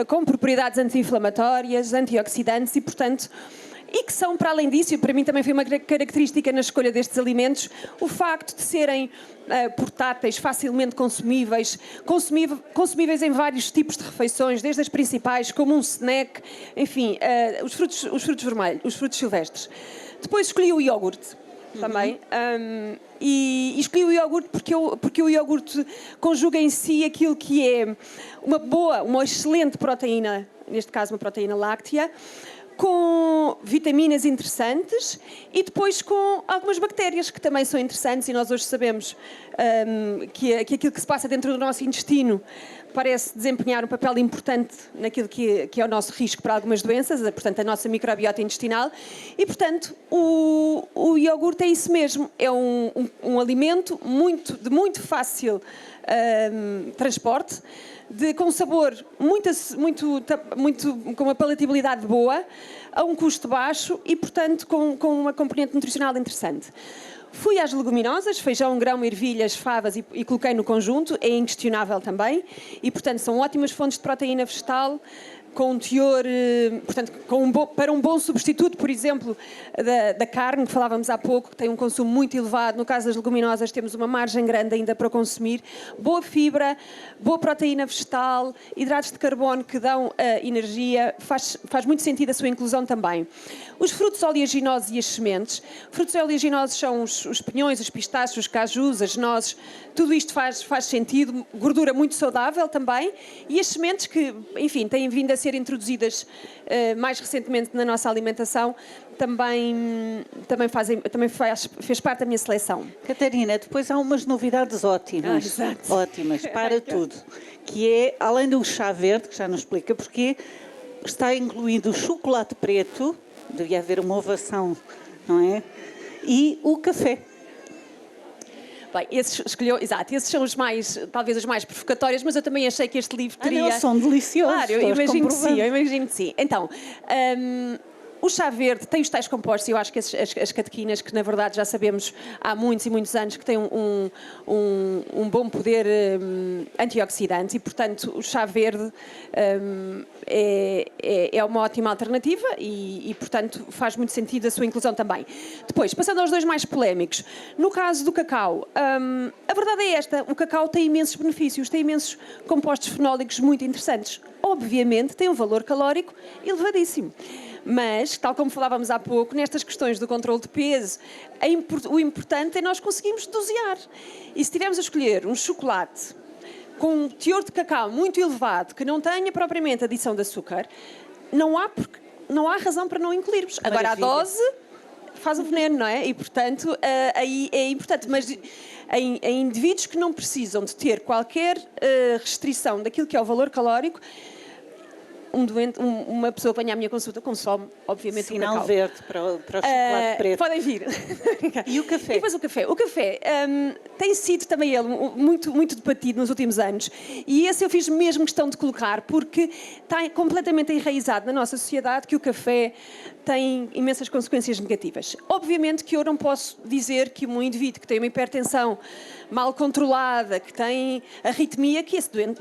com propriedades anti-inflamatórias, antioxidantes e, portanto, e que são, para além disso, e para mim também foi uma característica na escolha destes alimentos, o facto de serem portáteis, facilmente consumíveis em vários tipos de refeições, desde as principais, como um snack, enfim, os frutos vermelhos, os frutos silvestres. Depois escolhi o iogurte. Também. E escolhi o iogurte porque o iogurte conjuga em si aquilo que é uma excelente proteína, neste caso uma proteína láctea, com vitaminas interessantes e depois com algumas bactérias que também são interessantes, e nós hoje sabemos que aquilo que se passa dentro do nosso intestino parece desempenhar um papel importante naquilo que é o nosso risco para algumas doenças, portanto a nossa microbiota intestinal, e portanto o iogurte é isso mesmo, é um alimento de muito fácil transporte, com um sabor com uma palatabilidade boa, a um custo baixo e, portanto, com uma componente nutricional interessante. Fui às leguminosas, feijão, grão, ervilhas, favas e coloquei no conjunto, é inquestionável também, e, portanto, são ótimas fontes de proteína vegetal, com um teor, portanto, para um bom substituto, por exemplo, da carne, que falávamos há pouco, que tem um consumo muito elevado. No caso das leguminosas, temos uma margem grande ainda para consumir. Boa fibra, boa proteína vegetal, hidratos de carbono que dão energia, faz muito sentido a sua inclusão também. Os frutos oleaginosos e as sementes. Frutos oleaginosos são os pinhões, os pistachos, os cajus, as nozes. Tudo isto faz sentido. Gordura muito saudável também. E as sementes que, enfim, têm vindo a ser introduzidas mais recentemente na nossa alimentação, também fez parte da minha seleção. Catarina, depois há umas novidades ótimas, ótimas para tudo, que é, além do chá verde, que já nos explica porquê, está incluído o chocolate preto, devia haver uma ovação, não é? E o café. Bem, esses são talvez os mais provocatórios, mas eu também achei que este livro teria... Não, são deliciosos. Claro, eu imagino que sim. Então, o chá verde tem os tais compostos, e eu acho que as catequinas, que na verdade já sabemos há muitos e muitos anos que têm um bom poder antioxidante, e portanto o chá verde é uma ótima alternativa e portanto faz muito sentido a sua inclusão também. Depois, passando aos dois mais polémicos, no caso do cacau, a verdade é esta: o cacau tem imensos benefícios, tem imensos compostos fenólicos muito interessantes. Obviamente tem um valor calórico elevadíssimo. Mas, tal como falávamos há pouco, nestas questões do controle de peso, o importante é nós conseguirmos dosear. E se tivermos a escolher um chocolate com um teor de cacau muito elevado, que não tenha propriamente adição de açúcar, não há razão para não incluirmos. Agora, a dose faz o veneno, não é? E, portanto, aí é importante. Mas em indivíduos que não precisam de ter qualquer restrição daquilo que é o valor calórico, uma pessoa que venha à minha consulta consome, obviamente, o Sinal cacau. verde para o chocolate preto. Podem vir. E o café? E depois o café. O café tem sido também ele muito debatido nos últimos anos. E esse eu fiz mesmo questão de colocar, porque está completamente enraizado na nossa sociedade que o café tem imensas consequências negativas. Obviamente que eu não posso dizer que um indivíduo que tem uma hipertensão mal controlada, que tem arritmia, que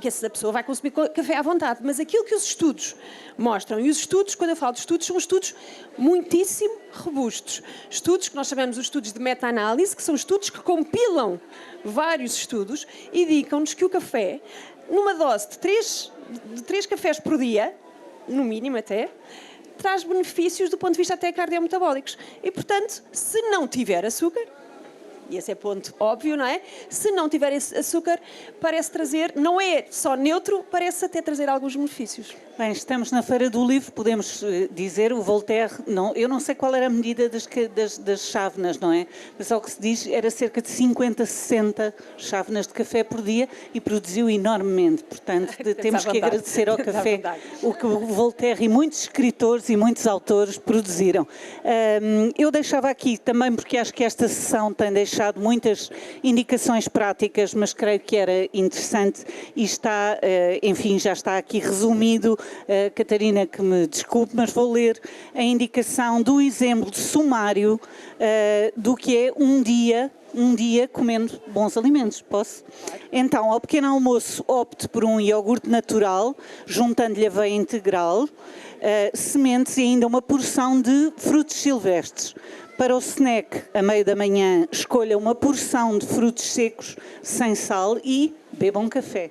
essa pessoa vai consumir café à vontade. Mas aquilo que os estudos mostram, e os estudos, quando eu falo de estudos, são estudos muitíssimo robustos. Estudos que nós chamamos de estudos de meta-análise, que são estudos que compilam vários estudos e indicam-nos que o café, numa dose de 3 cafés por dia, no mínimo até, traz benefícios do ponto de vista até cardiometabólicos. E, portanto, se não tiver açúcar, e esse é ponto óbvio, não é? Se não tiver esse açúcar, parece trazer, não é só neutro, parece até trazer alguns benefícios. Bem, estamos na Feira do Livro, podemos dizer, o Voltaire, não, eu não sei qual era a medida das chávenas, não é? Mas ao que se diz, era cerca de 50, 60 chávenas de café por dia e produziu enormemente. Portanto, temos que agradecer ao café o que o Voltaire e muitos escritores e muitos autores produziram. Eu deixava aqui também, porque acho que esta sessão tem deixado muitas indicações práticas, mas creio que era interessante e está, enfim, já está aqui resumido. Catarina, que me desculpe, mas vou ler a indicação do exemplo sumário do que é um dia comendo bons alimentos. Posso? Então, ao pequeno almoço, opte por um iogurte natural, juntando-lhe aveia integral, sementes e ainda uma porção de frutos silvestres. Para o snack, a meio da manhã, escolha uma porção de frutos secos sem sal e beba um café.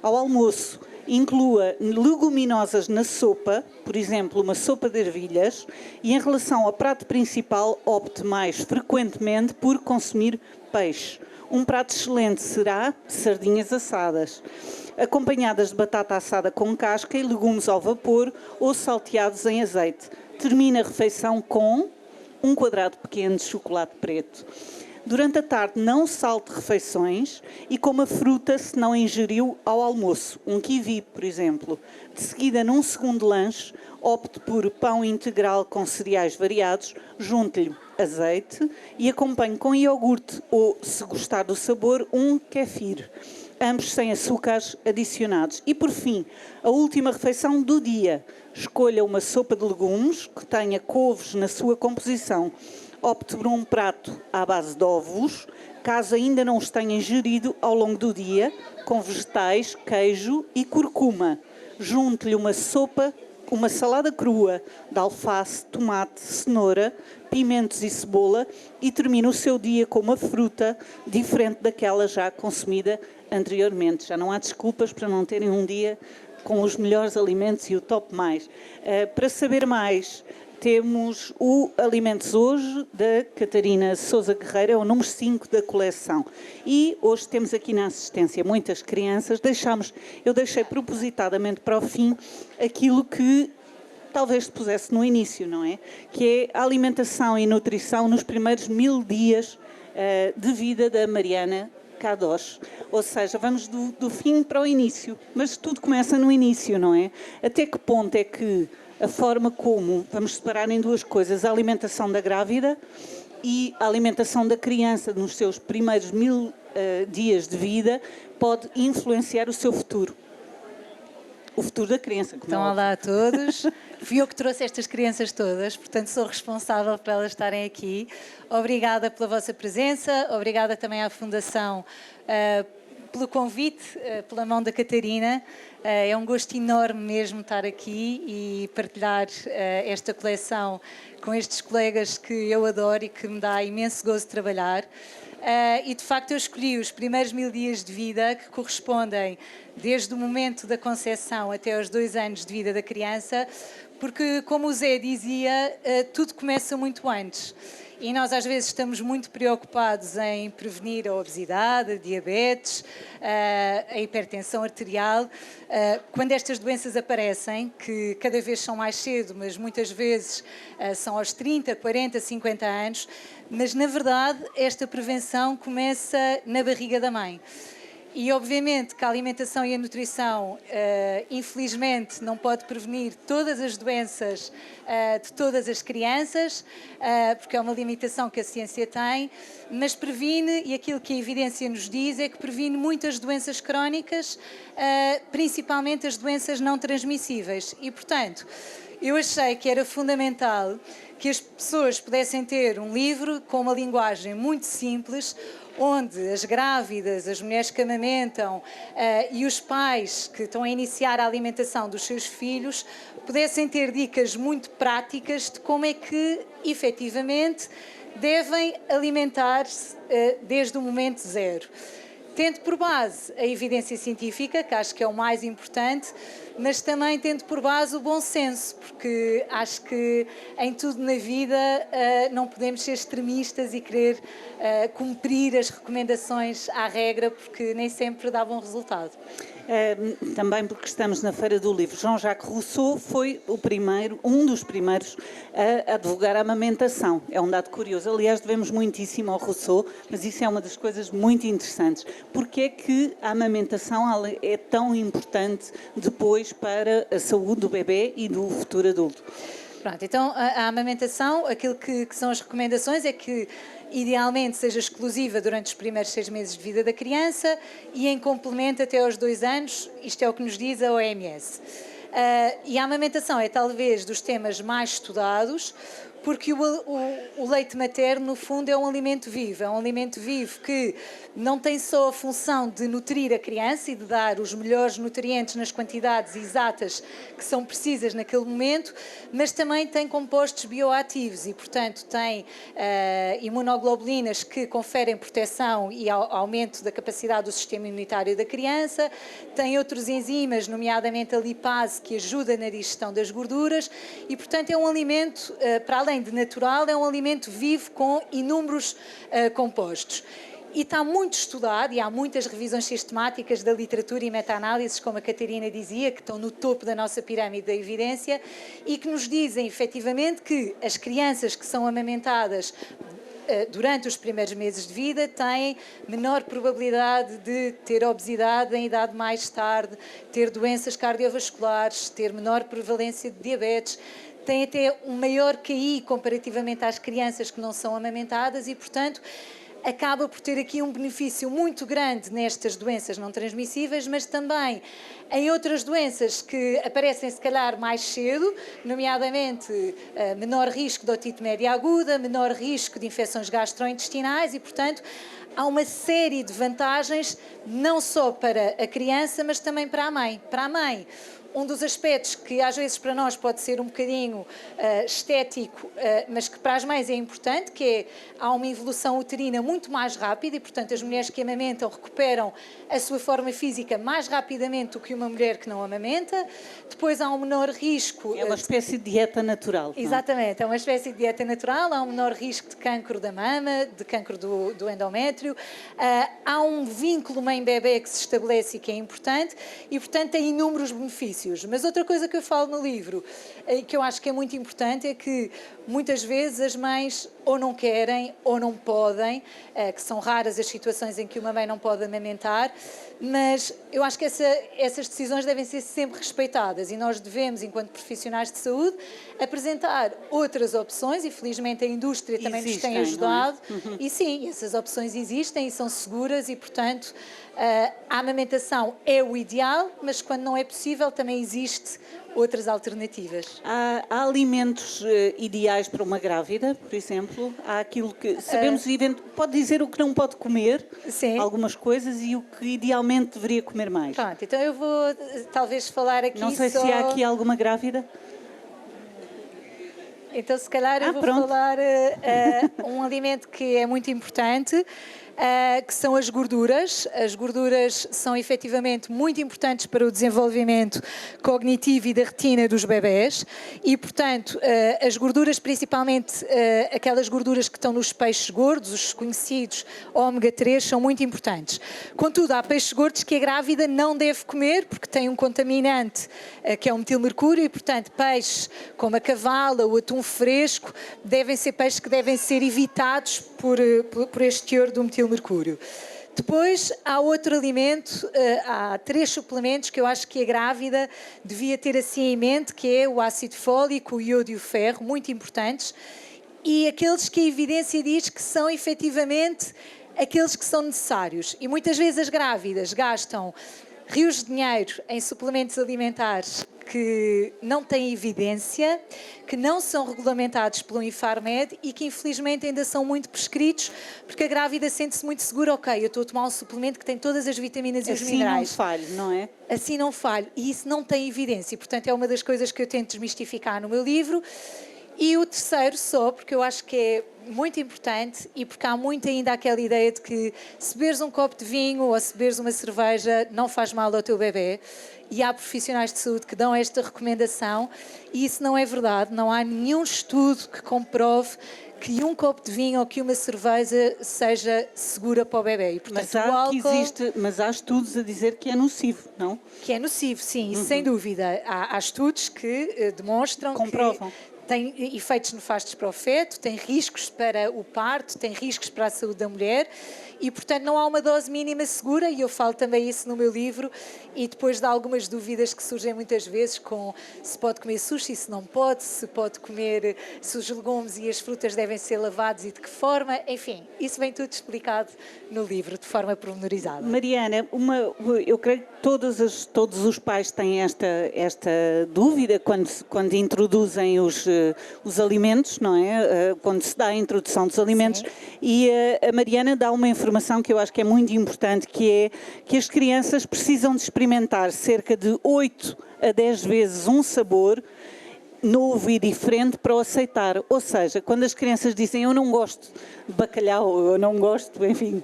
Ao almoço, inclua leguminosas na sopa, por exemplo, uma sopa de ervilhas, e em relação ao prato principal, opte mais frequentemente por consumir peixe. Um prato excelente será sardinhas assadas, acompanhadas de batata assada com casca e legumes ao vapor ou salteados em azeite. Termina a refeição com um quadrado pequeno de chocolate preto. Durante a tarde, não salte refeições e coma fruta se não ingeriu ao almoço. Um kiwi, por exemplo. De seguida, num segundo lanche, opte por pão integral com cereais variados, junte-lhe azeite e acompanhe com iogurte ou, se gostar do sabor, um kéfir. Ambos sem açúcares adicionados. E, por fim, a última refeição do dia. Escolha uma sopa de legumes que tenha couves na sua composição. Opte por um prato à base de ovos, caso ainda não os tenha ingerido ao longo do dia, com vegetais, queijo e curcuma. Junte-lhe uma salada crua de alface, tomate, cenoura, pimentos e cebola e termine o seu dia com uma fruta diferente daquela já consumida anteriormente. Já não há desculpas para não terem um dia com os melhores alimentos e o top mais. Para saber mais, temos o Alimentos Hoje, da Catarina Sousa Guerreiro, é o número 5 da coleção. E hoje temos aqui na assistência muitas crianças. Eu deixei propositadamente para o fim aquilo que talvez se pusesse no início, não é? Que é a alimentação e nutrição nos primeiros 1000 dias de vida da Mariana Kadosh. Ou seja, vamos do fim para o início. Mas tudo começa no início, não é? Até que ponto é que a forma como, vamos separar em duas coisas, a alimentação da grávida e a alimentação da criança nos seus primeiros 1000 dias de vida pode influenciar o seu futuro. O futuro da criança. Então, olá a todos. Fui eu que trouxe estas crianças todas, portanto sou responsável por elas estarem aqui. Obrigada pela vossa presença, obrigada também à Fundação pelo convite, pela mão da Catarina. É um gosto enorme mesmo estar aqui e partilhar esta coleção com estes colegas que eu adoro e que me dá imenso gozo de trabalhar. E de facto eu escolhi os primeiros 1000 dias de vida, que correspondem desde o momento da concepção até aos 2 anos de vida da criança, porque, como o Zé dizia, tudo começa muito antes. E nós às vezes estamos muito preocupados em prevenir a obesidade, a diabetes, a hipertensão arterial. Quando estas doenças aparecem, que cada vez são mais cedo, mas muitas vezes são aos 30, 40, 50 anos, mas na verdade esta prevenção começa na barriga da mãe. E obviamente que a alimentação e a nutrição, infelizmente, não pode prevenir todas as doenças de todas as crianças, porque é uma limitação que a ciência tem, mas previne, e aquilo que a evidência nos diz é que previne muitas doenças crónicas, principalmente as doenças não transmissíveis. E, portanto, eu achei que era fundamental que as pessoas pudessem ter um livro com uma linguagem muito simples, onde as grávidas, as mulheres que amamentam e os pais que estão a iniciar a alimentação dos seus filhos pudessem ter dicas muito práticas de como é que, efetivamente, devem alimentar-se desde o momento zero. Tendo por base a evidência científica, que acho que é o mais importante, mas também tendo por base o bom senso, porque acho que em tudo na vida não podemos ser extremistas e querer cumprir as recomendações à regra, porque nem sempre dá bom resultado. Também porque estamos na Feira do Livro. Jean-Jacques Rousseau foi um dos primeiros a advogar a amamentação. É um dado curioso. Aliás, devemos muitíssimo ao Rousseau, mas isso é uma das coisas muito interessantes. Porque é que a amamentação é tão importante depois para a saúde do bebê e do futuro adulto? Pronto, então a amamentação, aquilo que são as recomendações é que idealmente seja exclusiva durante os primeiros 6 meses de vida da criança e em complemento até aos 2 anos, isto é o que nos diz a OMS. E a amamentação é talvez dos temas mais estudados, porque o leite materno, no fundo, é um alimento vivo que não tem só a função de nutrir a criança e de dar os melhores nutrientes nas quantidades exatas que são precisas naquele momento, mas também tem compostos bioativos e, portanto, tem imunoglobulinas que conferem proteção e aumento da capacidade do sistema imunitário da criança, tem outros enzimas, nomeadamente a lipase, que ajuda na digestão das gorduras e, portanto, é um alimento, para além de natural, é um alimento vivo com inúmeros compostos. E está muito estudado, e há muitas revisões sistemáticas da literatura e meta-análises, como a Catarina dizia, que estão no topo da nossa pirâmide da evidência, e que nos dizem, efetivamente, que as crianças que são amamentadas durante os primeiros meses de vida têm menor probabilidade de ter obesidade em idade mais tarde, ter doenças cardiovasculares, ter menor prevalência de diabetes, têm até um maior QI comparativamente às crianças que não são amamentadas e, portanto, acaba por ter aqui um benefício muito grande nestas doenças não transmissíveis, mas também em outras doenças que aparecem se calhar mais cedo, nomeadamente menor risco de otite média aguda, menor risco de infecções gastrointestinais e, portanto, há uma série de vantagens não só para a criança, mas também para a mãe. Para a mãe, um dos aspectos que às vezes para nós pode ser um bocadinho estético, mas que para as mães é importante, que é há uma evolução uterina muito mais rápida e, portanto, as mulheres que amamentam recuperam a sua forma física mais rapidamente do que uma mulher que não amamenta. Depois há um menor risco... É uma espécie de dieta natural. Exatamente, é uma espécie de dieta natural, há um menor risco de cancro da mama, de cancro do endométrio, há um vínculo mãe-bebê que se estabelece e que é importante e, portanto, tem inúmeros benefícios. Mas outra coisa que eu falo no livro, que eu acho que é muito importante, é que muitas vezes as mães ou não querem ou não podem, que são raras as situações em que uma mãe não pode amamentar, mas eu acho que essas decisões devem ser sempre respeitadas e nós devemos, enquanto profissionais de saúde, apresentar outras opções e felizmente a indústria também nos tem ajudado. E sim, essas opções existem e são seguras e, portanto, a amamentação é o ideal, mas quando não é possível também existe outras alternativas. Há alimentos ideais para uma grávida, por exemplo? Há aquilo que sabemos, pode dizer o que não pode comer, sim, algumas coisas, e o que idealmente deveria comer mais. Pronto, então eu vou talvez falar aqui Não sei se há aqui alguma grávida. Então, se calhar, eu vou falar um alimento que é muito importante, que são as gorduras. As gorduras são efetivamente muito importantes para o desenvolvimento cognitivo e da retina dos bebés e, portanto, as gorduras, principalmente aquelas gorduras que estão nos peixes gordos, os conhecidos ômega 3, são muito importantes. Contudo, há peixes gordos que a grávida não deve comer porque têm um contaminante que é o metilmercúrio e, portanto, peixes como a cavala, o atum fresco, devem ser peixes que devem ser evitados por este teor do metilmercúrio. Depois, há outro alimento, há 3 suplementos que eu acho que a grávida devia ter assim em mente, que é o ácido fólico, o iodo e o ferro, muito importantes, e aqueles que a evidência diz que são efetivamente aqueles que são necessários. E muitas vezes as grávidas gastam rios de dinheiro em suplementos alimentares que não têm evidência, que não são regulamentados pelo Infarmed e que infelizmente ainda são muito prescritos, porque a grávida sente-se muito segura, ok, eu estou a tomar um suplemento que tem todas as vitaminas e os Assim minerais. não falho, não é? Assim não falho. E isso não tem evidência. Portanto, é uma das coisas que eu tento desmistificar no meu livro. E o terceiro só, porque eu acho que é muito importante e porque há muito ainda aquela ideia de que se beberes um copo de vinho ou se beberes uma cerveja não faz mal ao teu bebê. E há profissionais de saúde que dão esta recomendação e isso não é verdade. Não há nenhum estudo que comprove que um copo de vinho ou que uma cerveja seja segura para o bebê. E, portanto, Mas há estudos a dizer que é nocivo, não? que é nocivo, sim, isso sem dúvida. Há estudos que demonstram Comprovam. que tem efeitos nefastos para o feto, tem riscos para o parto, tem riscos para a saúde da mulher e, portanto, não há uma dose mínima segura e eu falo também isso no meu livro e depois de algumas dúvidas que surgem muitas vezes com se pode comer sushi, se não pode, se pode comer, se os legumes e as frutas devem ser lavados e de que forma, enfim, isso vem tudo explicado no livro de forma pormenorizada. Mariana, eu creio que todos os pais têm esta dúvida quando introduzem os alimentos, não é? Quando se dá a introdução dos alimentos. Sim. E a Mariana dá uma informação que eu acho que é muito importante, que é que as crianças precisam de experimentar cerca de 8 a 10 vezes um sabor novo e diferente para o aceitar. Ou seja, quando as crianças dizem eu não gosto de bacalhau, eu não gosto, enfim,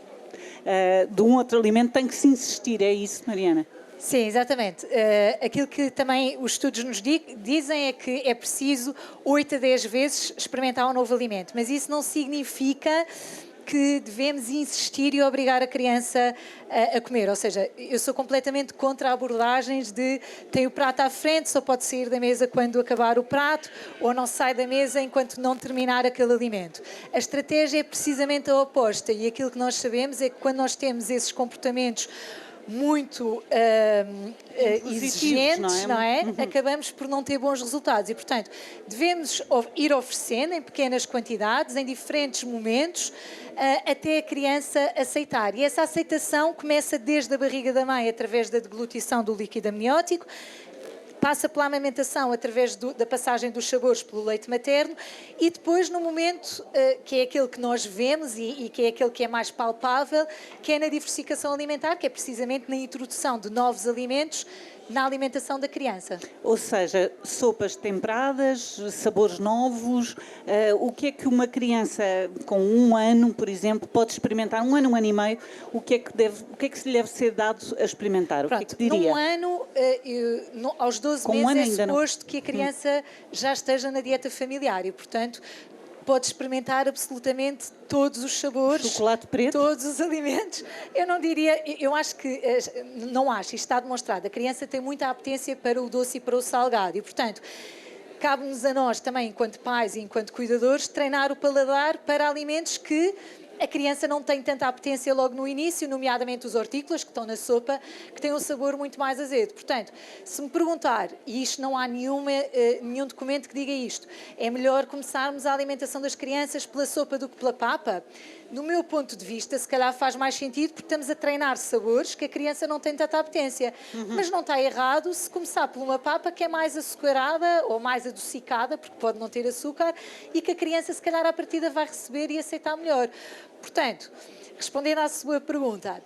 de um outro alimento, tem que se insistir, é isso, Mariana? Sim, exatamente. Aquilo que também os estudos nos dizem é que é preciso 8 a 10 vezes experimentar um novo alimento, mas isso não significa que devemos insistir e obrigar a criança a comer. Ou seja, eu sou completamente contra abordagens de tem o prato à frente, só pode sair da mesa quando acabar o prato, ou não sai da mesa enquanto não terminar aquele alimento. A estratégia é precisamente a oposta e aquilo que nós sabemos é que quando nós temos esses comportamentos muito exigentes, não é? Acabamos por não ter bons resultados e, portanto, devemos ir oferecendo em pequenas quantidades, em diferentes momentos, até a criança aceitar. E essa aceitação começa desde a barriga da mãe, através da deglutição do líquido amniótico, passa pela amamentação através da passagem dos sabores pelo leite materno e depois no momento que é aquele que nós vemos e que é aquele que é mais palpável, que é na diversificação alimentar, que é precisamente na introdução de novos alimentos na alimentação da criança. Ou seja, sopas temperadas, sabores novos, o que é que uma criança com 1 ano, por exemplo, pode experimentar, 1 ano, 1 ano e meio, o que é que se lhe deve ser dado a experimentar? Pronto, o que é que diria? num ano, aos 12 com meses é suposto que a criança já esteja na dieta familiar e, portanto, pode experimentar absolutamente todos os sabores, chocolate preto, todos os alimentos. Eu não diria, eu acho que, não acho, isto está demonstrado, a criança tem muita apetência para o doce e para o salgado e, portanto, cabe-nos a nós também, enquanto pais e enquanto cuidadores, treinar o paladar para alimentos que a criança não tem tanta apetência logo no início, nomeadamente os hortícolas que estão na sopa, que têm um sabor muito mais azedo. Portanto, se me perguntar, e isto não há nenhum documento que diga isto, é melhor começarmos a alimentação das crianças pela sopa do que pela papa? No meu ponto de vista, se calhar faz mais sentido porque estamos a treinar sabores que a criança não tem tanta apetência. Mas não está errado se começar por uma papa que é mais açucarada ou mais adocicada, porque pode não ter açúcar, e que a criança se calhar à partida vai receber e aceitar melhor. Portanto, respondendo à sua pergunta,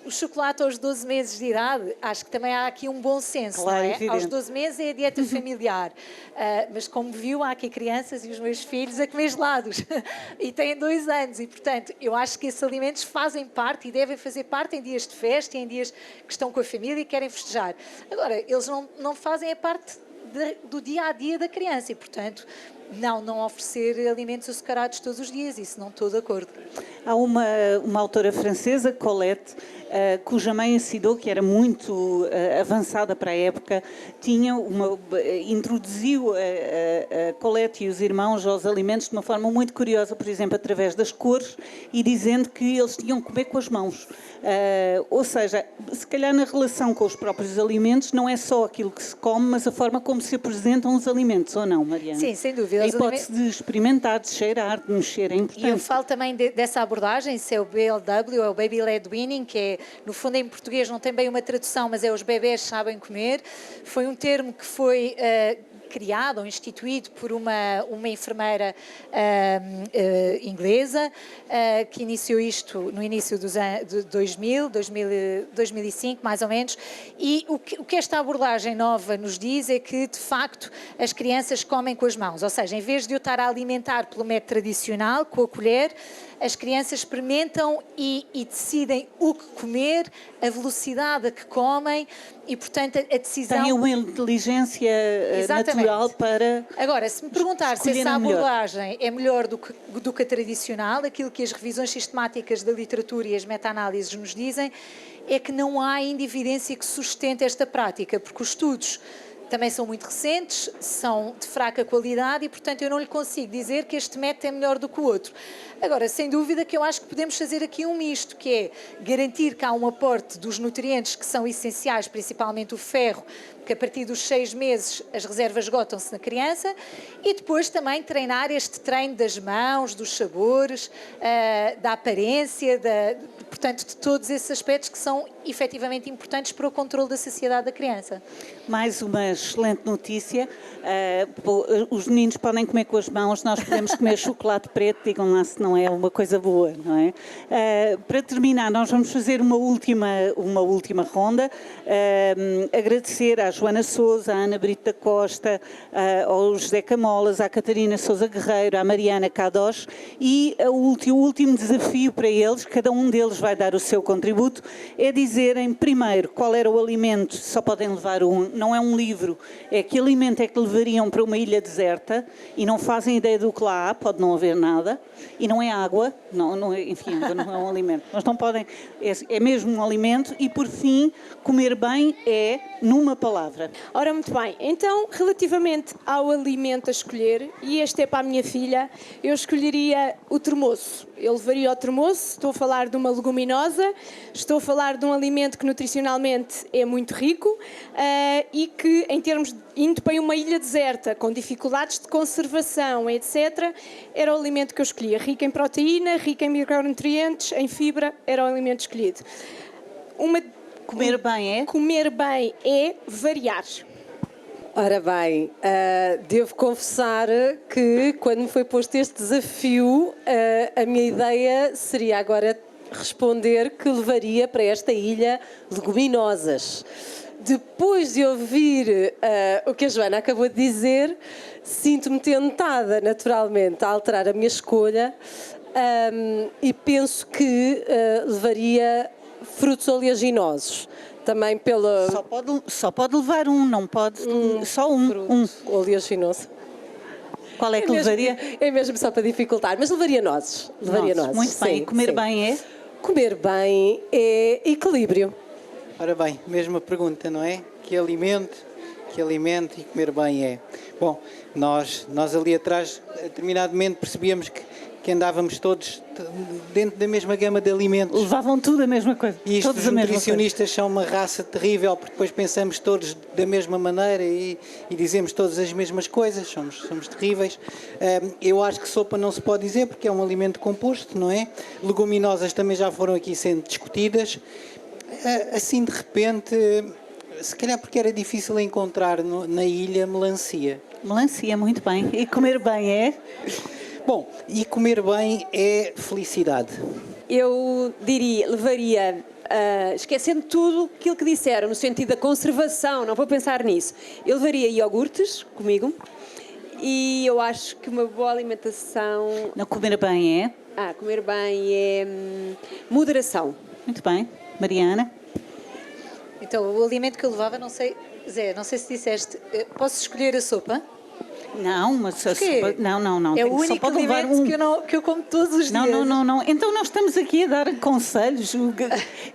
o chocolate aos 12 meses de idade, acho que também há aqui um bom senso, claro, não é? Evidente. Aos 12 meses é a dieta familiar, mas como viu, há aqui crianças e os meus filhos a comer gelados e têm 2 anos e, portanto, eu acho que esses alimentos fazem parte e devem fazer parte em dias de festa, em dias que estão com a família e querem festejar. Agora, eles não fazem a parte do dia-a-dia da criança e, portanto, não oferecer alimentos açucarados todos os dias, isso não estou de acordo. Há uma autora francesa, Colette, cuja mãe ensinou, que era muito avançada para a época, introduziu a Colette e os irmãos aos alimentos de uma forma muito curiosa, por exemplo, através das cores, e dizendo que eles tinham que comer com as mãos. Ou seja, se calhar na relação com os próprios alimentos, não é só aquilo que se come, mas a forma como se apresentam os alimentos, ou não, Mariana? Sim, sem dúvida. A hipótese de experimentar, de cheirar, de mexer é importante. E eu falo também dessa abordagem, se é o BLW, é o Baby Led Weaning, que é, no fundo em português não tem bem uma tradução, mas é os bebés sabem comer. Foi um termo que foi criado ou instituído por uma enfermeira inglesa que iniciou isto no início dos anos de 2005, mais ou menos, e o que esta abordagem nova nos diz é que, de facto, as crianças comem com as mãos, ou seja, em vez de eu estar a alimentar pelo método tradicional, com a colher, as crianças experimentam e decidem o que comer, a velocidade a que comem e, portanto, a decisão... Tem uma inteligência natural para... Agora, se me perguntar se essa melhor. abordagem é melhor do que a tradicional, aquilo que as revisões sistemáticas da literatura e as meta-análises nos dizem é que não há ainda evidência que sustente esta prática, porque os estudos também são muito recentes, são de fraca qualidade e, portanto, eu não lhe consigo dizer que este método é melhor do que o outro. Agora, sem dúvida que eu acho que podemos fazer aqui um misto, que é garantir que há um aporte dos nutrientes que são essenciais, principalmente o ferro, que a partir dos 6 meses as reservas esgotam-se na criança, e depois também treinar este treino das mãos, dos sabores, da aparência, portanto, de todos esses aspectos que são efetivamente importantes para o controle da saciedade da criança. Mais uma excelente notícia. Os meninos podem comer com as mãos, nós podemos comer chocolate preto, digam lá se não é uma coisa boa, não é? Para terminar, nós vamos fazer uma última ronda. Agradecer à Joana Sousa, à Ana Brito da Costa, ao José Camolas, à Catarina Sousa Guerreiro, à Mariana Kadosh, e o último desafio para eles, cada um deles vai dar o seu contributo, é dizerem primeiro qual era o alimento, só podem levar um, não é um livro, é que alimento é que levariam para uma ilha deserta e não fazem ideia do que lá há, pode não haver nada, e não é água, enfim, não é um alimento, mas não podem, é mesmo um alimento, e por fim, comer bem é numa palavra. Ora, muito bem. Então, relativamente ao alimento a escolher, e este é para a minha filha, eu escolheria o termoço. Eu levaria o termoço, estou a falar de uma leguminosa, estou a falar de um alimento que nutricionalmente é muito rico e que, em termos, indo para uma ilha deserta, com dificuldades de conservação, etc., era o alimento que eu escolhia. Rico em proteína, rico em micronutrientes, em fibra, era o alimento escolhido. Comer bem é? Comer bem é variar. Ora bem, devo confessar que quando me foi posto este desafio, a minha ideia seria agora responder que levaria para esta ilha leguminosas. Depois de ouvir o que a Joana acabou de dizer, sinto-me tentada naturalmente a alterar a minha escolha e penso que levaria frutos oleaginosos. Também pela... Só pode levar um, não pode... só um. Oleaginoso. Qual é que levaria? É mesmo só para dificultar, mas levaria nozes. Levaria nozes. Muito bem. Sim, Comer sim. bem é? Comer bem é equilíbrio. Ora bem, mesma pergunta, não é? Que alimento e comer bem é? Bom, nós ali atrás, a determinado momento, percebíamos que andávamos todos dentro da mesma gama de alimentos. Levavam tudo a mesma coisa. E isto, todos os a mesma nutricionistas são uma raça terrível, porque depois pensamos todos da mesma maneira e dizemos todas as mesmas coisas, somos terríveis. Eu acho que sopa não se pode dizer, porque é um alimento composto, não é? Leguminosas também já foram aqui sendo discutidas. Assim, de repente, se calhar porque era difícil encontrar na ilha melancia. Melancia, muito bem. E comer bem é? Bom, e comer bem é felicidade. Eu levaria, esquecendo tudo aquilo que disseram, no sentido da conservação, não vou pensar nisso. Eu levaria iogurtes comigo e eu acho que uma boa alimentação... Não, comer bem é? Comer bem é moderação. Muito bem. Mariana? Então, o alimento que eu levava, não sei, Zé, não sei se disseste, posso escolher a sopa? Não, mas a Porquê? sopa... Não. É tem o que- só único pode levar alimento um. que eu como todos os dias. Não. Então nós estamos aqui a dar conselhos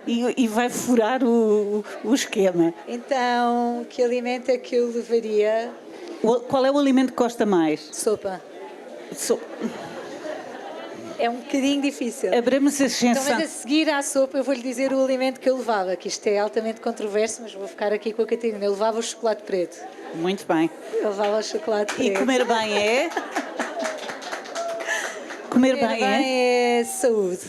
e vai furar o esquema. Então, que alimento é que eu levaria? Qual é o alimento que gosta mais? Sopa. So... É um bocadinho difícil. Abramos a Então, exceção. mas a seguir à sopa, eu vou-lhe dizer o alimento que eu levava, que isto é altamente controverso, mas vou ficar aqui com a Catarina. Eu levava o chocolate preto. Muito bem. Eu levava o chocolate E preto. comer bem é? Comer bem é? é saúde.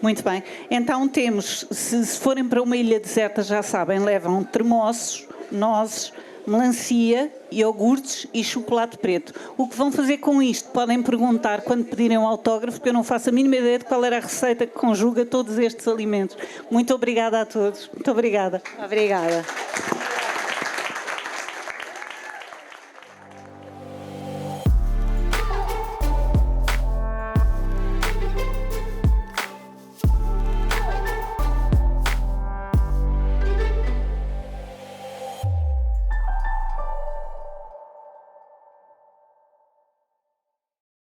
Muito bem. Então temos, se forem para uma ilha deserta, já sabem, levam termossos, nozes, melancia, iogurtes e chocolate preto. O que vão fazer com isto? Podem perguntar quando pedirem um autógrafo, porque eu não faço a mínima ideia de qual era a receita que conjuga todos estes alimentos. Muito obrigada a todos. Muito obrigada. Obrigada.